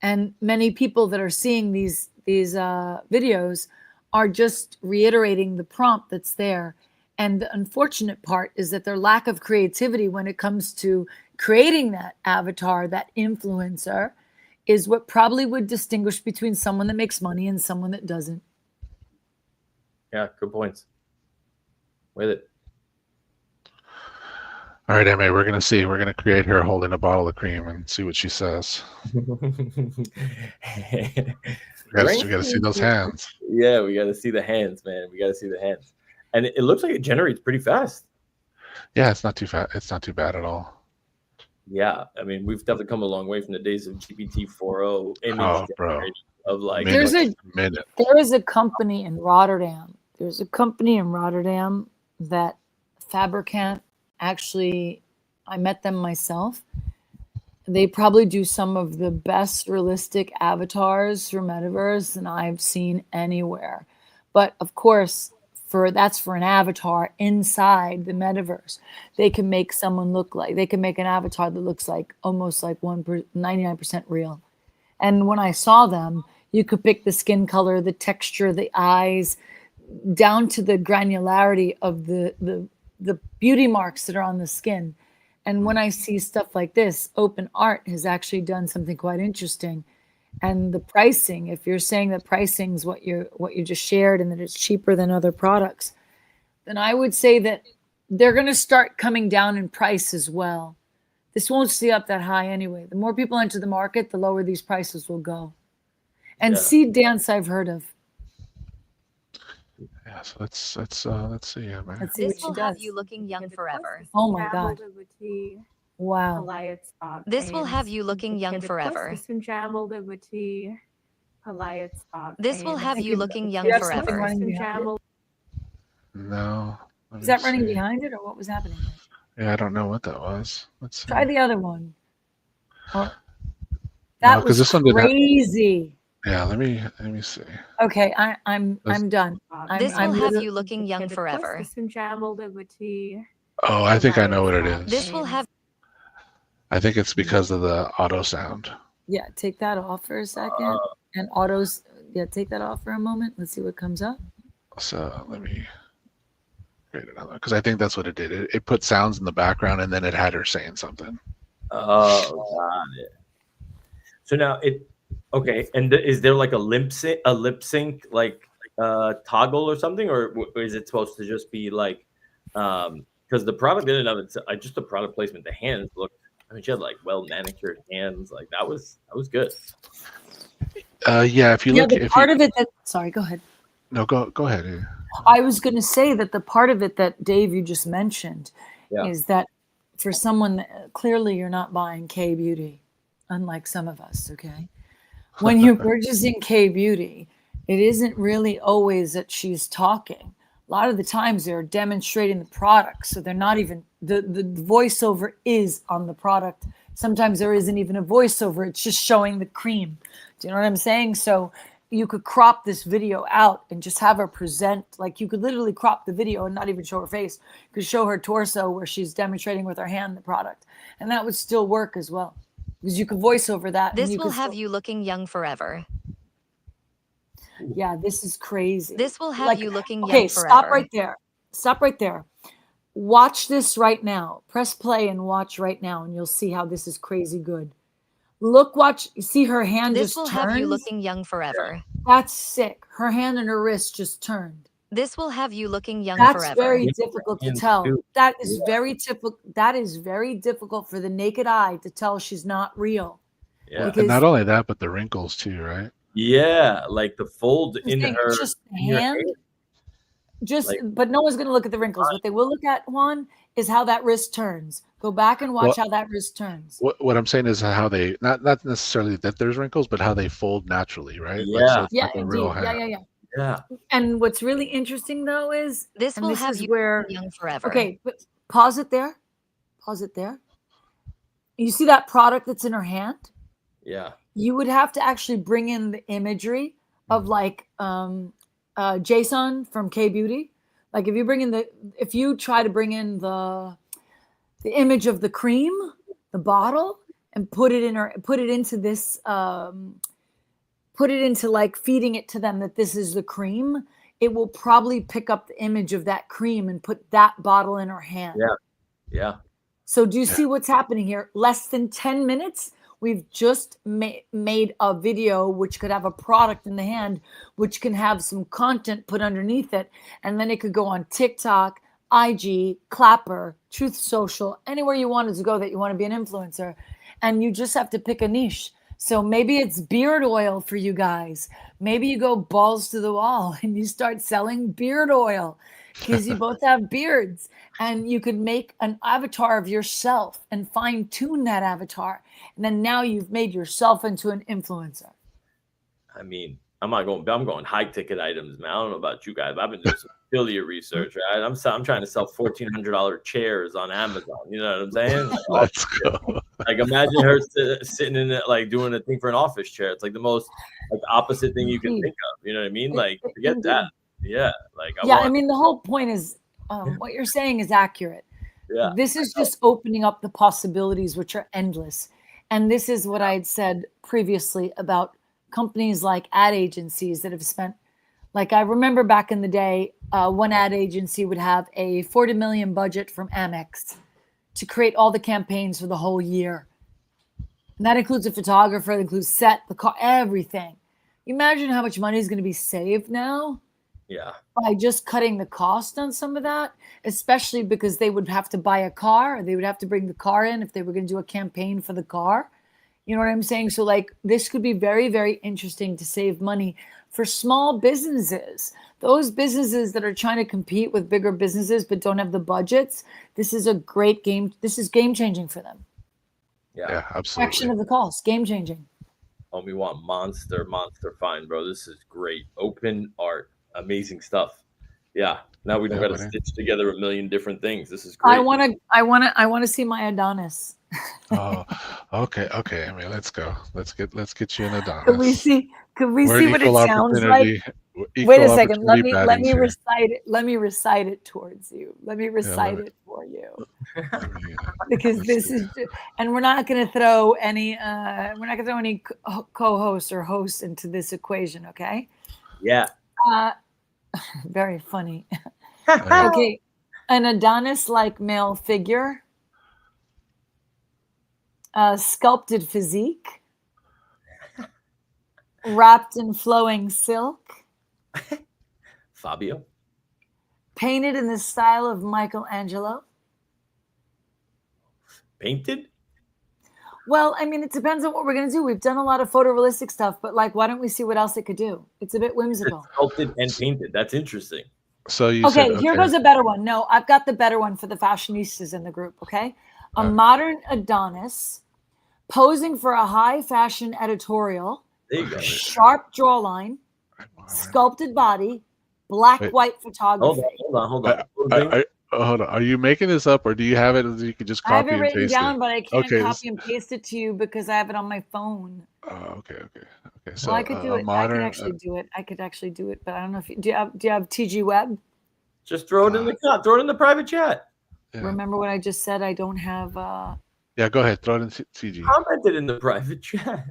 And many people that are seeing these videos are just reiterating the prompt that's there. And the unfortunate part is that their lack of creativity when it comes to creating that avatar, that influencer, is what probably would distinguish between someone that makes money and someone that doesn't. Yeah, good points. With it. All right, Emma, we're going to see. We're going to create her holding a bottle of cream and see what she says. We got to see those hands. Yeah, we got to see the hands, man. We got to see the hands. And it looks like it generates pretty fast. Yeah, it's not too fast. It's not too bad at all. Yeah, I mean, we've definitely come a long way from the days of GPT 4.0 image generation of like there is a company in Rotterdam. There's a company in Rotterdam that Fabricant actually, I met them myself. They probably do some of the best realistic avatars for metaverse than I've seen anywhere. But of course, that's for an avatar inside the metaverse. They can make someone look like, they can make an avatar that looks like almost like 99% real. And when I saw them, you could pick the skin color, the texture, the eyes, down to the granularity of the beauty marks that are on the skin. And when I see stuff like this, Open Art has actually done something quite interesting. And the pricing, if you're saying that pricing is what you just shared and that it's cheaper than other products, then I would say that they're going to start coming down in price as well. This won't stay up that high anyway. The more people enter the market, the lower these prices will go. And seed dance I've heard of. Yeah, so let's see. Let's see This will have you looking young forever. Oh my God. Wow. This will have you looking young forever. This will have you looking young forever. No. Is that running behind it or what was happening? Yeah, I don't know what that was. Let's see. Try the other one. Oh, that was this one crazy. Yeah, let me see. Okay, I'm done. This will have you looking young forever. Oh, I think I know what it is. This will have. I think it's because of the auto sound. Yeah, take that off for a second. And autos, take that off for a moment. Let's see what comes up. So let me create another, because I think that's what it did. It put sounds in the background and then it had her saying something. Oh, got it. So now okay, and is there like a lip sync like toggle or something, or is it supposed to just be like because the product in and of itself, just the product placement, the hands looked. I mean, she had like well manicured hands, like that was good. Yeah, if you look, the part of it that. Sorry, go ahead. No, go ahead. I was going to say that the part of it that Dave you just mentioned is that for someone that, clearly you're not buying K Beauty, unlike some of us. Okay. When you're purchasing K Beauty, it isn't really always that she's talking. A lot of the times they're demonstrating the product. So they're not even, the voiceover is on the product. Sometimes there isn't even a voiceover. It's just showing the cream. Do you know what I'm saying? So you could crop this video out and just have her present. Like you could literally crop the video and not even show her face. You could show her torso where she's demonstrating with her hand the product, and that would still work as well because you could voice over that. This and you will could have you looking young forever. Yeah, this is crazy. This will have you looking young Okay, forever. stop right there. Stop right there. Watch this right now. Press play and watch right now, and you'll see how this is crazy good. Look, watch. See her hand This just will turns? have you looking young forever. That's sick. Her hand and her wrist just turned. This will have you looking young That's forever. very difficult to tell. That is very typical. That is very difficult for the naked eye to tell she's not real. Yeah. And Because not only that, but the wrinkles too, right? Yeah, like the fold in think her just the in your hand. hair. Just, Like- but no one's going to look at the wrinkles. What they will look at, Juan, is how that wrist turns. Go back and watch how that wrist turns. What I'm saying is how they not necessarily that there's wrinkles, but how they fold naturally, right? Yeah. Like, so it's Yeah, like a real indeed. hand. Yeah. And what's really interesting though is This and will this have is you where young forever. okay, but pause it there. Pause it there. You see that product that's in her hand? Yeah. You would have to actually bring in the imagery of like Jason from K Beauty. Like if you try to bring in the image of the cream, the bottle, and put it into this put it into like feeding it to them that this is the cream, it will probably pick up the image of that cream and put that bottle in her hand. Yeah. Yeah. So do you see what's happening here? Less than 10 minutes, we've just made a video which could have a product in the hand, which can have some content put underneath it. And then it could go on TikTok, IG, Clapper, Truth Social, anywhere you wanted to go that you want to be an influencer. And you just have to pick a niche. So maybe it's beard oil for you guys. Maybe you go balls to the wall and you start selling beard oil because you both have beards, and you could make an avatar of yourself and fine tune that avatar. And then now you've made yourself into an influencer. I mean, I'm going high ticket items, man. I don't know about you guys, but I've been doing some affiliate research, right? I'm trying to sell $1,400 chairs on Amazon. You know what I'm saying? Let's go. Like imagine her sitting in it, like doing a thing for an office chair. It's like the most like opposite thing you can think of. You know what I mean? Like forget that. Yeah. Like I mean, the whole point is what you're saying is accurate. Yeah. This is just opening up the possibilities, which are endless. And this is what I had said previously about companies like ad agencies that have spent, like I remember back in the day, one ad agency would have a $40 million budget from Amex to create all the campaigns for the whole year. And that includes a photographer, that includes set, the car, everything. Imagine how much money is going to be saved now. Yeah. By just cutting the cost on some of that, especially because they would have to buy a car, or they would have to bring the car in if they were going to do a campaign for the car. You know what I'm saying? So like this could be very, very interesting to save money for small businesses. Those businesses that are trying to compete with bigger businesses but don't have the budgets, this is a great game. This is game changing for them. Yeah, absolutely. Fraction of the cost, game changing. Oh, we want monster find, bro. This is great. Open art. Amazing stuff. Yeah. Now we don't got to stitch together a million different things. This is great. I want to see my Adonis. Oh, okay. I mean, let's go. Let's get you an Adonis. Could we see what it sounds like? Wait a second. Let me recite it. Let me recite it towards you. Let me recite it for you. Because this is, and we're not going to throw any co-hosts or hosts into this equation. Okay. Yeah. Very funny. Okay. An Adonis-like male figure. Sculpted physique. Wrapped in flowing silk. Fabio. Painted in the style of Michelangelo. Painted? Well, I mean, it depends on what we're going to do. We've done a lot of photorealistic stuff, but like, why don't we see what else it could do? It's a bit whimsical. It's sculpted and painted. That's interesting. So you said, here goes a better one. No, I've got the better one for the fashionistas in the group, okay? A modern Adonis posing for a high fashion editorial. There you go. Sharp jawline, sculpted body, black-white photography. Hold on. hold on. Are you making this up, or do you have it? You can just I have it copy and written paste it. down, but I can't Okay. copy and paste it to you because I have it on my phone. Okay. Well, So I could do a it. I could modern. actually do it. I could actually do it, but I don't know if do you have TG Web? Just throw it in the chat. Throw it in the private chat. Yeah. Remember what I just said? I don't have. Yeah, go ahead. Throw it in TG. Comment it in the private chat.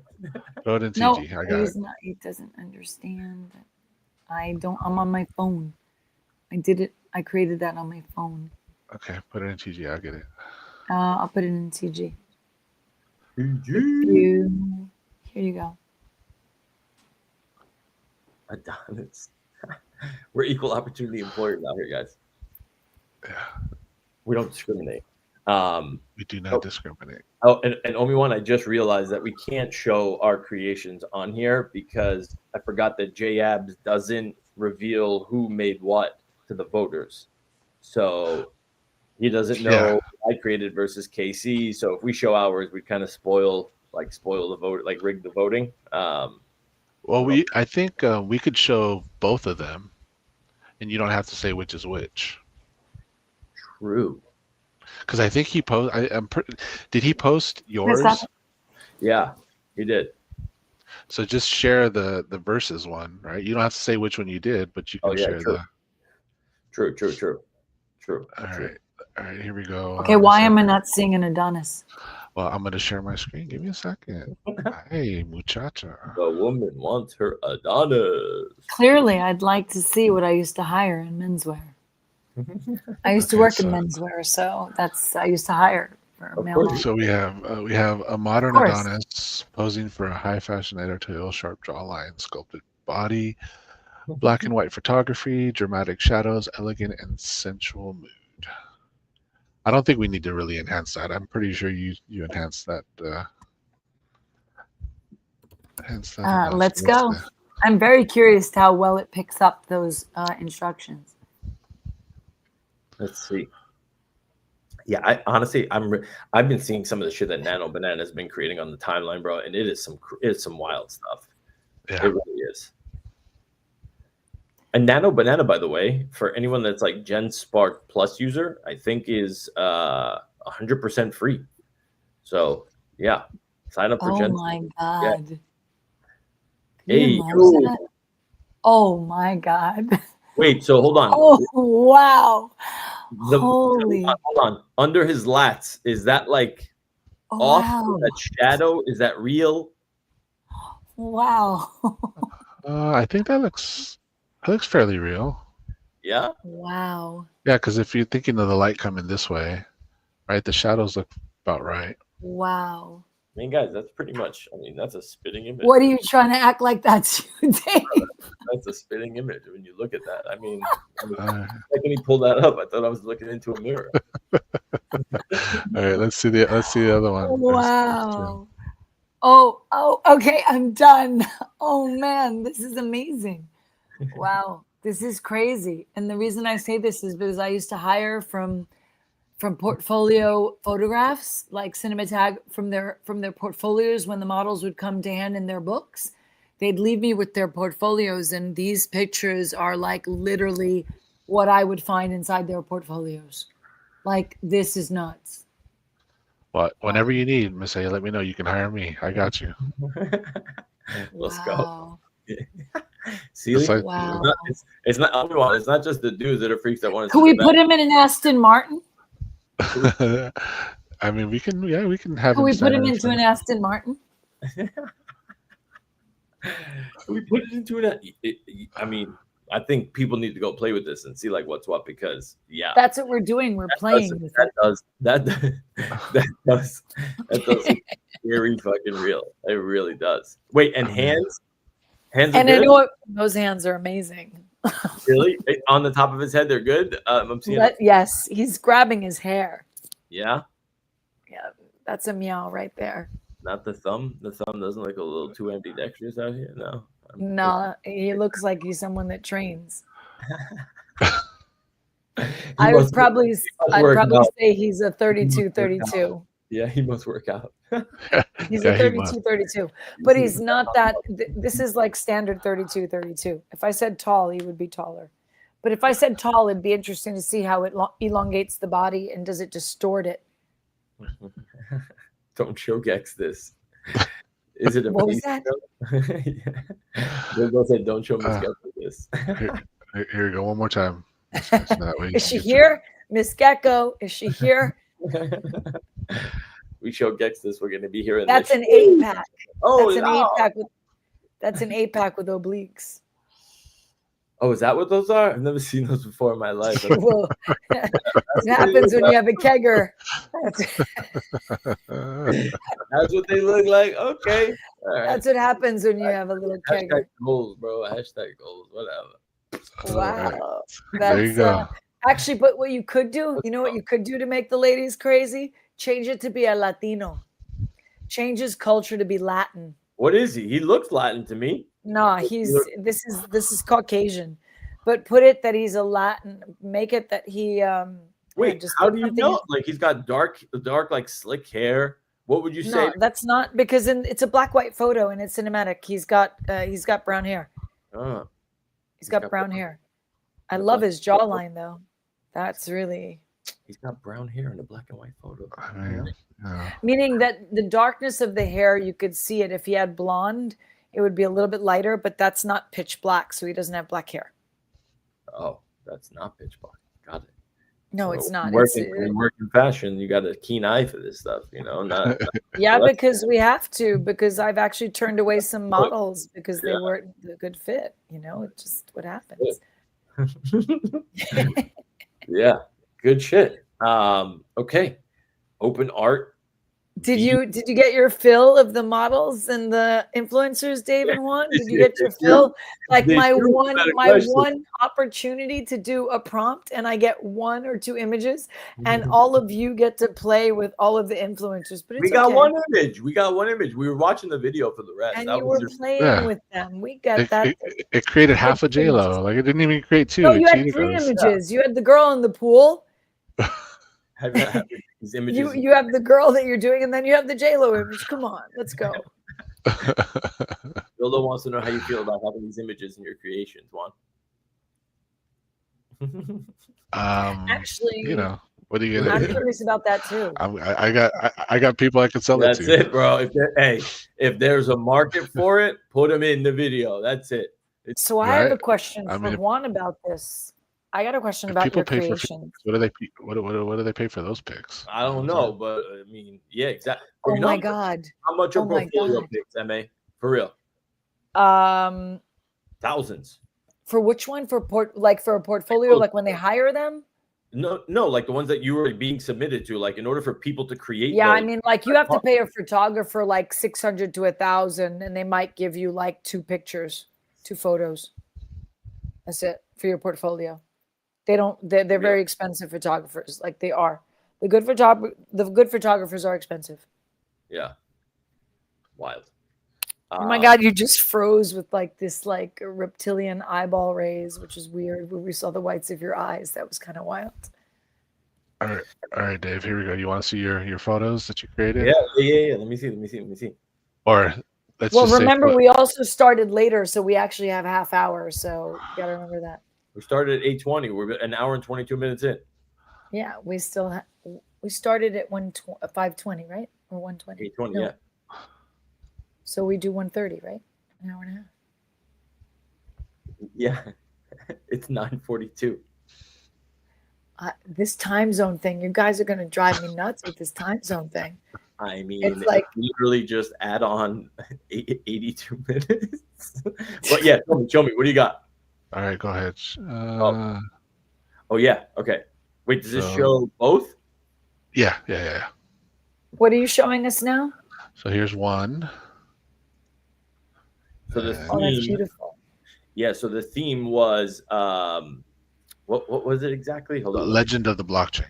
Throw it in TG. No, I got it. not. He doesn't understand. I don't. I'm on my phone. I did it. I created that on my phone. Okay, put it in TG. I'll get it. I'll put it in TG. TG. Here you go. Adonis. We're equal opportunity employers out here, guys. Yeah. We don't discriminate. We do not discriminate. Oh, and Omi-Wan, I just realized that we can't show our creations on here because I forgot that JABS doesn't reveal who made what to the voters. So he doesn't know I created versus KC. So if we show ours, we kind of spoil the vote, like rig the voting. Well, I think we could show both of them, and you don't have to say which is which. True. Because I think he did he post yours? Yeah, he did. So just share the versus one, right? You don't have to say which one you did, but you can share true. the. True. All right, here we go. Okay, why am I not seeing an Adonis? Well, I'm going to share my screen. Give me a second. Hey, muchacha. The woman wants her Adonis. Clearly, I'd like to see what I used to hire in menswear. I used to work in menswear, so I used to hire for male models. So we have a modern Adonis posing for a high fashion editorial, sharp jawline, sculpted body, black and white photography, dramatic shadows, elegant and sensual mood. I don't think we need to really enhance that. I'm pretty sure you enhanced that. Let's go. I'm very curious to how well it picks up those instructions. Let's see. Yeah, honestly, I've been seeing some of the shit that Nano Banana has been creating on the timeline, bro, and it is some wild stuff. Yeah. It really is. And Nano Banana, by the way, for anyone that's like Gen Spark Plus user, I think is 100% free. So yeah, sign up for Gen. Oh my god! Yeah. Hey, oh my god! Wait, so hold on. Oh wow! Holy! Hold on. Under his lats, is that like off? Wow. That shadow? Is that real? Wow! I think that looks fairly real. Yeah. Wow. Yeah, because if you're thinking of the light coming this way, right, the shadows look about right. Wow. I mean, guys, that's pretty much. I mean, that's a spitting image. What are you trying to act like that's you, Dave? That's a spitting image when you look at that. I mean, when he pulled that up, I thought I was looking into a mirror. All right, let's see the other one. Wow. Oh, okay, I'm done. Oh man, this is amazing. Wow, this is crazy. And the reason I say this is because I used to hire from portfolio photographs, like Cinematag, from their portfolios. When the models would come to hand in their books, they'd leave me with their portfolios, and these pictures are like literally what I would find inside their portfolios. Like, this is nuts. Well, whenever you need, Miss A, let me know. You can hire me. I got you. Let's go. See, wow. It's not just the dudes that are freaks that want to. Can we put him in an Aston Martin? I mean, we can have. Can we put him into an Aston Martin? We put it into an. I mean, I think people need to go play with this and see like what's what, because that's what we're doing. We're playing with it. That does very fucking real. It really does. Wait, and hands and are good? I know those hands are amazing. Really? On the top of his head, they're good. I'm seeing. Yes, he's grabbing his hair. Yeah. Yeah, that's a meow right there. Not the thumb. The thumb doesn't look a little too ambidextrous out here. No. No, he looks like he's someone that trains. I would probably say he's a 32-32. Yeah, he must work out. He's a 32-32, but he's not that. This is like standard 32-32. If I said tall, he would be taller, But if I said tall, it'd be interesting to see how it elongates the body and does it distort it. Don't show Gex this. Is it a What was that? Bill said, "Don't show Miss Gex this." Here we go. One more time. Is she here, Miss Gecko? Is she here? We show Gex this. We're going to be here in That's this. an 8-pack. Oh, that's an no. 8-pack. That's an 8-pack with obliques. Oh, is that what those are? I've never seen those before in my life. Well, it happens when you have a kegger. That's what they look like. Okay. All right. That's what happens when you have a little kegger. Hashtag goals, bro. Hashtag goals. Whatever. Wow. There you go. Actually, but what you could do, you know what you could do to make the ladies crazy? Change it to be a Latino. Change his culture to be Latin. What is he? He looks Latin to me. No, this is Caucasian. But put it that he's a Latin. Make it that he Wait, how do you know? Like he's got dark like slick hair. What would you say? No, that's not because it's a black-white photo and it's cinematic. He's got brown hair. Oh. He's got brown hair. I love his jawline though. That's really. He's got brown hair in a black and white photo. I mean, Meaning that the darkness of the hair, you could see it. If he had blonde, it would be a little bit lighter, but that's not pitch black, so he doesn't have black hair. Oh, that's not pitch black. Got it. No, it's not. Working fashion, you got a keen eye for this stuff, you know. Not yeah, because we have to. Because I've actually turned away some models because they weren't a good fit. You know, it's just what happens. Yeah, good shit. Okay, open art. Did you get your fill of the models and the influencers, Dave and Juan? Did you get your fill? Like my one opportunity to do a prompt, and I get 1 or 2 images, and all of you get to play with all of the influencers. But it's We got one image. We were watching the video for the rest. And you were playing with them. We got that. It created half a JLo. Like it didn't even create 2. No, you had 3 images. You had the girl in the pool. These images. You have the girl that you're doing, and then you have the JLo image. Come on, let's go. Bildo wants to know how you feel about having these images in your creations, Juan. Actually, you know, what are you gonna I'm do? curious about that too. I got people I can sell That's it to. it, bro. If there's a market for it, put them in the video. That's it. So I have a question for Juan about this. I got a question about your creation. What do they pay for those pics? I don't know, but I mean, yeah, exactly. Oh my God! How much are portfolio pics, MA? For real? Thousands. For which one? For a portfolio, like when they hire them? No, like the ones that you were being submitted to, like in order for people to create. Yeah, I mean, like you have to pay a photographer like $600 to $1,000, and they might give you like 2 pictures, 2 photos. That's it for your portfolio. They're very expensive photographers. Like they are. The good photographers are expensive. Yeah. Wild. Oh my God, you just froze with like this like reptilian eyeball raise, which is weird. Where we saw the whites of your eyes. That was kind of wild. All right, Dave. Here we go. You want to see your photos that you created? Yeah. Let me see. Or remember we also started later, so we actually have half hour. So you gotta remember that. We started at 8:20. We're an hour and 22 minutes in. Yeah, we still we started at 5:20, right? Or 1:20. 8:20, yeah. So we do 1:30, right? An hour and a half. Yeah, it's 9:42. This time zone thing, you guys are gonna drive me nuts with this time zone thing. I mean, it's like literally just add on 82 minutes. But yeah, show me. What do you got? All right, go ahead. Oh yeah. Okay. Wait, does this show both? Yeah. What are you showing us now? So here's one. So the theme, that's beautiful. Yeah. So the theme was what was it exactly? Hold on. Legend of the Blockchain.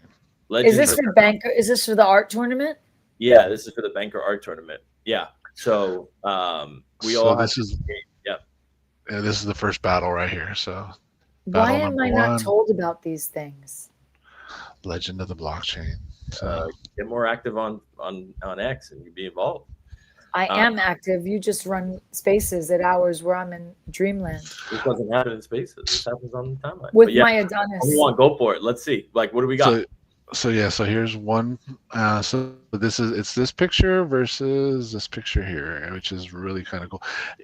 Is this for Banker? Is this for the art tournament? Yeah, this is for the Banker Art Tournament. Yeah. So this is the first battle right here. So why am I not told about these things? Legend of the Blockchain. So get more active on X and you be involved. I am active. You just run spaces at hours where I'm in dreamland. This doesn't happen in spaces. This happens on the timeline. With But yeah, my Adonis. Obi-Wan, go for it. Let's see. Like, what do we got? So here's one. So it's this picture versus this picture here, which is really kind of cool.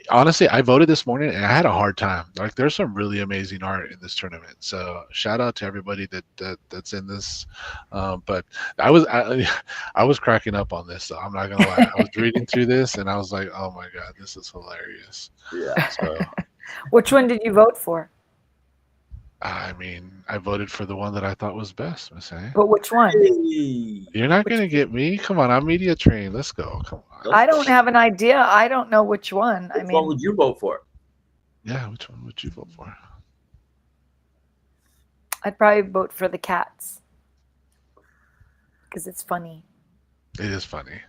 Honestly, I voted this morning and I had a hard time. Like, there's some really amazing art in this tournament. So shout out to everybody that's in this. But I was cracking up on this. So I'm not gonna lie. I was reading through this and I was like, oh my god, this is hilarious. Yeah. So Which one did you vote for? I mean, I voted for the one that I thought was best, Miss A. But which one? You're not going to get me? Come on, I'm media trained. Let's go. Come on. I don't have an idea. I don't know which one. Which one would you vote for? Yeah, which one would you vote for? I'd probably vote for the cats. Because it's funny. It is funny.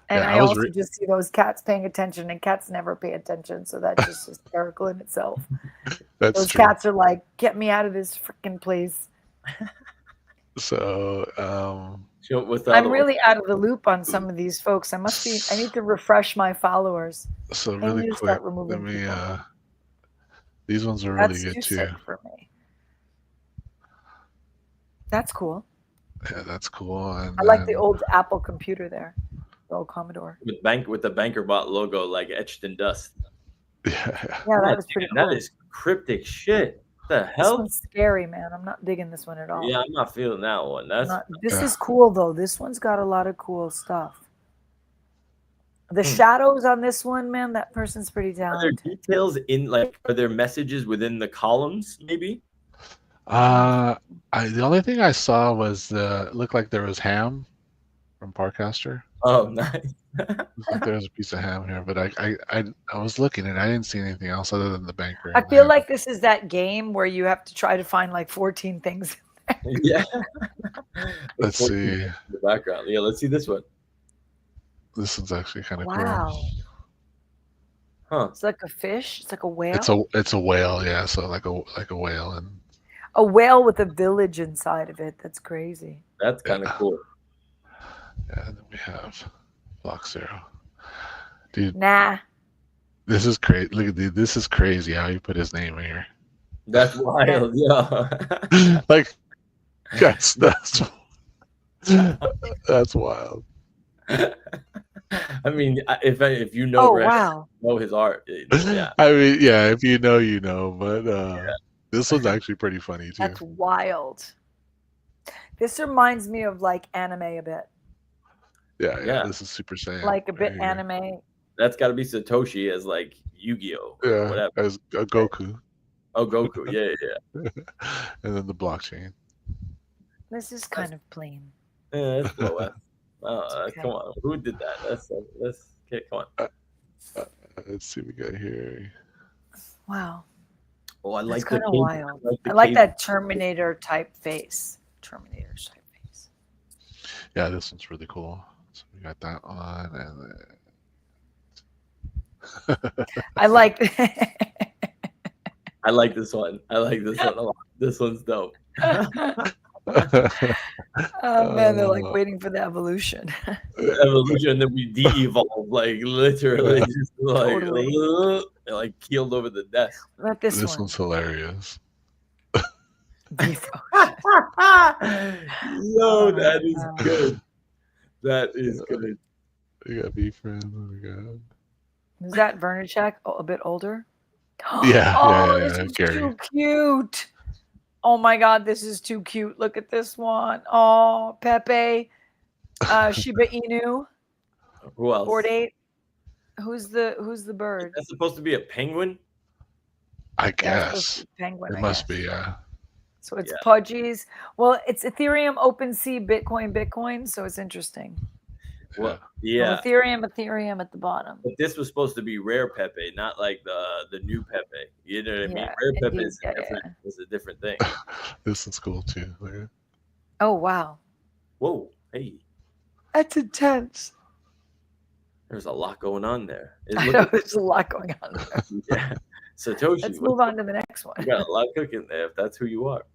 And Yeah, I also just see those cats paying attention, and cats never pay attention, so that's just hysterical in itself. That's those true. cats are like, get me out of this freaking place. So, I'm really out of the loop on some of these folks. I need to refresh my followers. So I really need to quick, start removing let me, people. these ones are really That's good too too. sick for me. That's cool. Yeah, that's cool. And I like the old Apple computer there. The old Commodore. With the BankerBot logo like etched in dust. Yeah, that was pretty cool. That is cryptic shit. What the This hell? one's scary, man. I'm not digging this one at all. Yeah, I'm not feeling that one. This is cool though. This one's got a lot of cool stuff. The shadows on this one, man, that person's pretty talented. Are there details in are there messages within the columns, maybe? the only thing I saw was it looked like there was ham from Parkcaster. Oh, nice. There's a piece of ham here, but I was looking and I didn't see anything else other than the banker. I feel like this is that game where you have to try to find like 14 things. Yeah. Let's see. The background. Yeah, let's see this one. This one's actually kind of wow. cool. Huh. It's like a fish. It's like a whale. It's a whale, yeah. So like a whale and a whale with a village inside of it. That's crazy. That's kind of cool. Yeah, and then we have Block Zero. Dude. Nah. This is crazy. Look at this is crazy how you put his name in here. That's wild, yeah. Like that's wild. I mean, if you know, wow. know his art, yeah. I mean, yeah, if you know, you know. But this one's actually pretty funny too. That's wild. This reminds me of like anime a bit. Yeah. This is Super Saiyan. Like a bit anime. That's got to be Satoshi as like Yu-Gi-Oh. Yeah, whatever. as a Goku. Oh, Goku. Yeah. And then the blockchain. This is kind of plain. Yeah, that's low F. Okay. Come on, who did that? Let's okay, come on. Let's see what we got here. Wow. Oh, I like kind of cape. wild. I like that Terminator type face. Terminator type face. Yeah, this one's really cool. So we got that on, and then... I like. I like this one. I like this one a lot. This one's dope. Oh man, they're like waiting for the evolution. Evolution, then we de-evolve, like literally, just like keeled over the desk. What about this one's hilarious. Yo, that is good. That is good. We got B friend. Oh my god. Is that Vernachek? A bit older. Yeah. This is Gary. too cute. Oh my god, this is too cute. Look at this one. Oh, Pepe, Shiba Inu. Who else? Board 8. Who's the bird? That's supposed to be a penguin. I guess. Penguin. It must be, yeah. So it's Pudgies. Well, it's Ethereum, OpenSea, Bitcoin. So it's interesting. Well, yeah. Well, Ethereum at the bottom. But this was supposed to be rare Pepe, not like the new Pepe. You know what I mean? Rare Pepe is a different thing. This one's cool too. Oh wow. Whoa, hey. That's intense. There's a lot going on there. I know there's a lot going on there. Yeah. Satoshi. Let's move on to the next one. You got a lot cooking there if that's who you are.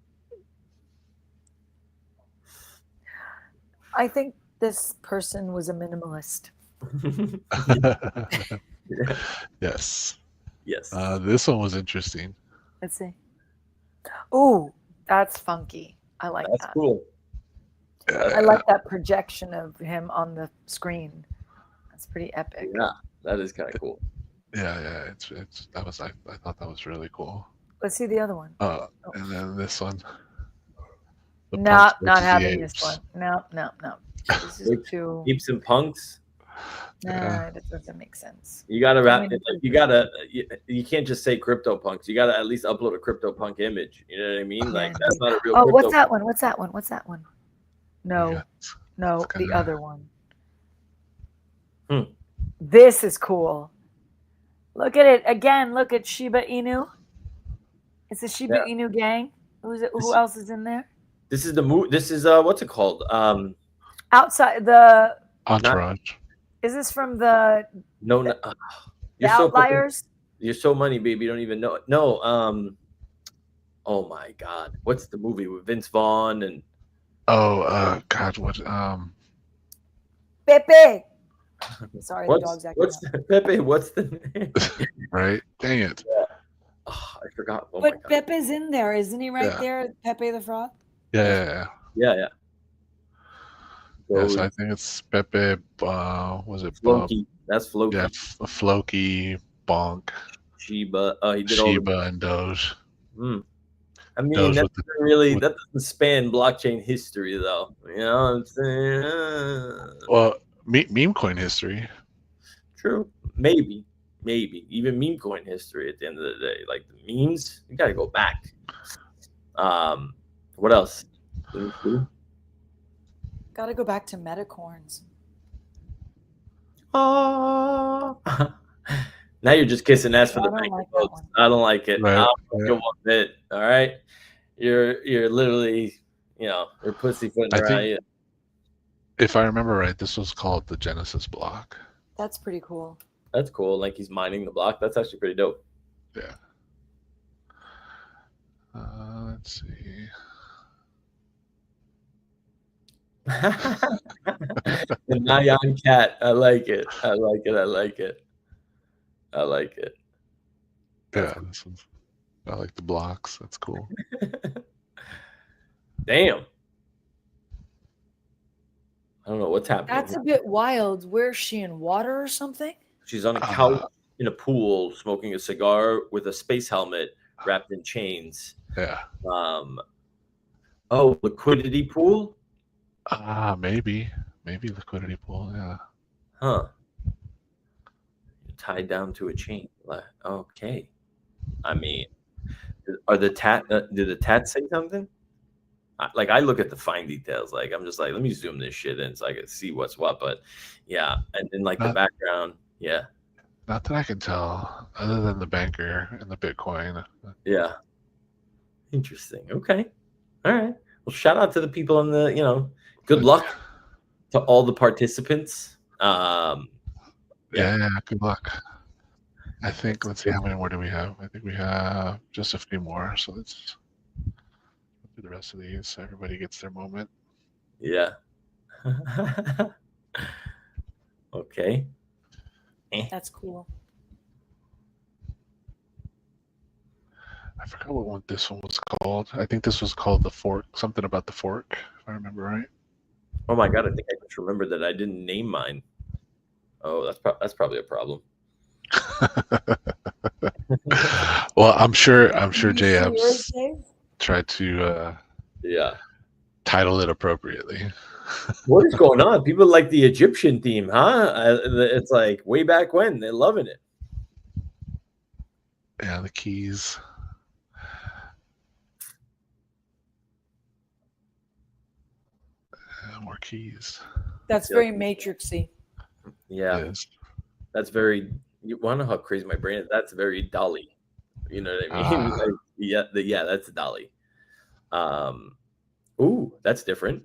I think this person was a minimalist. Yes. Yes. This one was interesting. Let's see. Ooh, that's funky. I like That's that. cool. I like that projection of him on the screen. That's pretty epic. Yeah, that is kind of cool. Yeah. It's that was I thought that was really cool. Let's see the other one. And then this one. The No, Punks not versus the having this Apes. one. No. This is too. Apes and punks. Nah, that doesn't make sense. You gotta wrap. mean, You can't just say crypto punks. You gotta at least upload a crypto punk image. You know what I mean? Like that's not a real. Oh, crypto what's that one? What's that one? What's that one? No, the kinda- other one. This is cool. Look at it again. Look at Shiba Inu. It's a Shiba Inu gang. Who else is in there? This is the movie. This is what's it called? Outside the Entourage. Is this from the the Outliers? You're so money, baby. You don't even know it. No. Oh my God. What's the movie with Vince Vaughn and? Oh, God, what? Pepe. Sorry, the dog's acting up. Pepe? What's the name? Right? Dang it. Yeah. Oh, I forgot. Oh But Pepe's in there, isn't he? Right there, Pepe the Frog. Yeah. Yeah. Yes, I think it's Pepe. Was it Floki? That's Floki. Yeah, Floki, Bonk, Shiba. He did Shiba, and Doge. I mean, Doge that doesn't span blockchain history, though. You know what I'm saying? Well, meme coin history. True. Maybe. Even meme coin history at the end of the day. Like the memes, you got to go back. What else? Got to go back to Metacorns. Oh. Now you're just kissing ass for the bank votes. I don't like it. Right. I'll go one bit. All right. You're literally, you're pussyfooting around. If I remember right, this was called the Genesis block. That's pretty cool. That's cool. Like he's mining the block. That's actually pretty dope. Yeah. Let's see. The Nyan cat. I like it. Yeah, this one's, I like the blocks. That's cool. Damn. I don't know what's happening. That's a bit wild. Where's she, in water or something? She's on a couch in a pool smoking a cigar with a space helmet wrapped in chains. Yeah. Liquidity pool? Maybe liquidity pool. Yeah. Huh. You're tied down to a chain. Okay. I mean, do the tats say something? I look at the fine details. Like I'm just like, let me zoom this shit in so I can see what's what. But yeah, and then the background, yeah. Not that I can tell, other than the banker and the Bitcoin. Yeah. Interesting. Okay. All right. Well, shout out to the people on the. Good luck to all the participants. Yeah. Good luck. I think. Let's see, how many more do we have? I think we have just a few more. So let's do the rest of these so everybody gets their moment. Yeah. Okay. That's cool. I forgot what this one was called. I think this was called the fork. Something about the fork, if I remember right. Oh my God! I think I just remembered that I didn't name mine. Oh, that's probably a problem. Well, I'm sure JF's tried to title it appropriately. What is going on? People like the Egyptian theme, huh? It's like way back when. They're loving it. Yeah, the keys. More keys. That's very matrixy. Yeah. That's very. You want to know how crazy my brain is? That's very Dolly. You know what I mean? Like, that's Dolly. Ooh, that's different.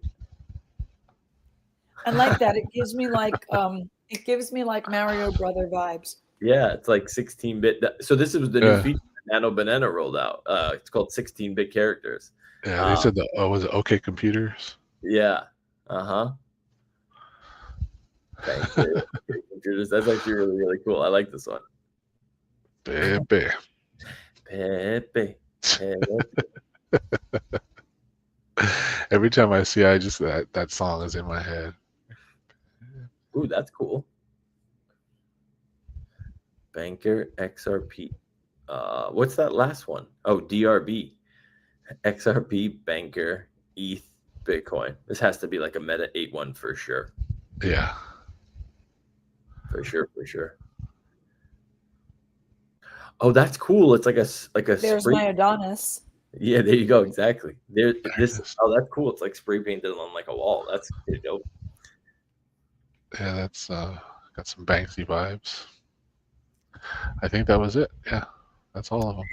I like that. It gives me like Mario Brother vibes. Yeah, it's like 16-bit. So this was the new feature that Nano Banana rolled out. It's called 16-bit characters. Yeah, they said was it OK Computers? Yeah. Uh-huh. Banker. That's actually really, really cool. I like this one. Pepe. Pepe. Every time I see it, I just that song is in my head. Ooh, that's cool. Banker XRP. What's that last one? Oh, DRB. XRP, Banker, ETH, Bitcoin. This has to be like a Meta 8-1 for sure. Yeah. For sure. Oh, that's cool. It's like a There's spray. my Adonis. Yeah, there you go. Exactly. Oh, that's cool. It's like spray painted on like a wall. That's pretty dope. Yeah, that's got some Banksy vibes. I think that was it. Yeah, that's all of them.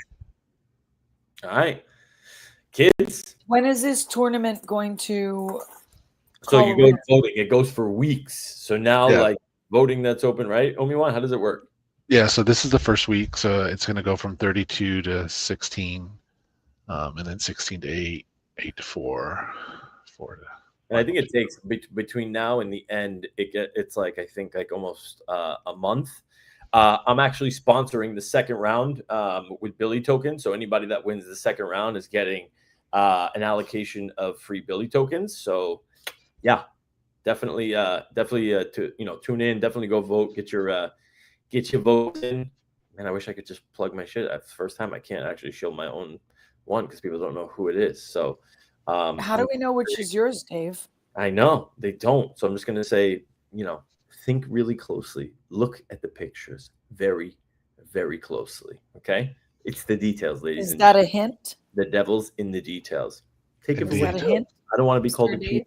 All right, kids. When is this tournament going to? So you go voting. It goes for weeks. So now, like voting that's open, right? Omi-wan, how does it work? Yeah, so this is the first week. So it's going to go from 32 to 16, and then 16 to 8, 8 to 4, 4 to. And I think it takes between now and the end. It's like I think like almost a month. I'm actually sponsoring the second round with Billy tokens. So anybody that wins the second round is getting an allocation of free Billy tokens. So yeah, definitely to tune in. Definitely go vote. Get your votes in. Man, I wish I could just plug my shit. That's the first time I can't actually show my own one because people don't know who it is. So how do we know which is yours, Dave? I know they don't. So I'm just gonna say, think really closely. Look at the pictures very, very closely. Okay, it's the details, ladies. Is that a hint? The devil's in the details. Take it. Is that a hint? I don't want to be called a cheater.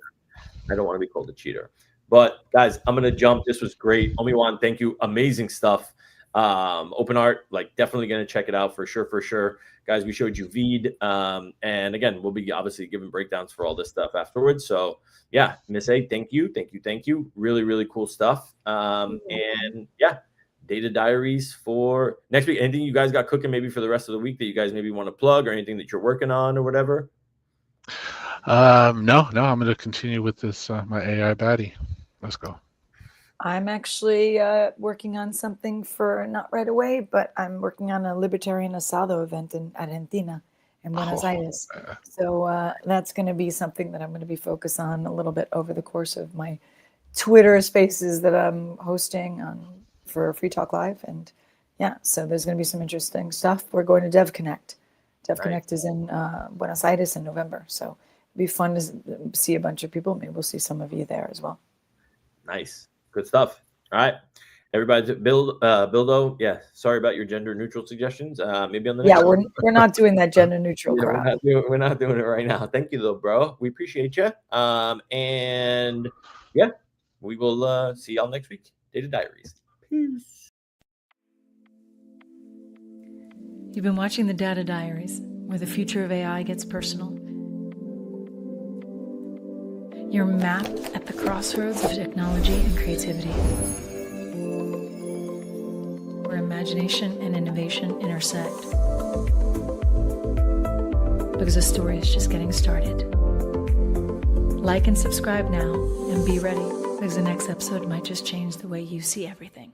I don't want to be called a cheater. But guys, I'm gonna jump. This was great. Omi-wan, thank you. Amazing stuff. Open art, like definitely gonna check it out for sure. Guys, we showed you Veed. And again, we'll be obviously giving breakdowns for all this stuff afterwards. So yeah, Miss A, thank you. Really, really cool stuff. And yeah, Data Diaries for next week. Anything you guys got cooking maybe for the rest of the week that you guys maybe want to plug or anything that you're working on or whatever? No, I'm going to continue with this, my AI baddie. Let's go. I'm actually working on something for not right away, but I'm working on a Libertarian Asado event in Argentina, in Buenos Aires. So that's going to be something that I'm going to be focused on a little bit over the course of my Twitter spaces that I'm hosting for Free Talk Live. And yeah, so there's going to be some interesting stuff. We're going to DevConnect. DevConnect is in Buenos Aires in November. So it'll be fun to see a bunch of people. Maybe we'll see some of you there as well. Nice. Good stuff. All right. Everybody, Bildo, yeah, sorry about your gender neutral suggestions. Maybe on the next one. we're not doing that gender neutral crap. We're not doing it right now. Thank you, though, bro. We appreciate you. And yeah, we will see y'all next week. Data Diaries. Peace. You've been watching the Data Diaries, where the future of AI gets personal. Your map at the crossroads of technology and creativity, where imagination and innovation intersect. Because the story is just getting started. Like and subscribe now, and be ready, because the next episode might just change the way you see everything.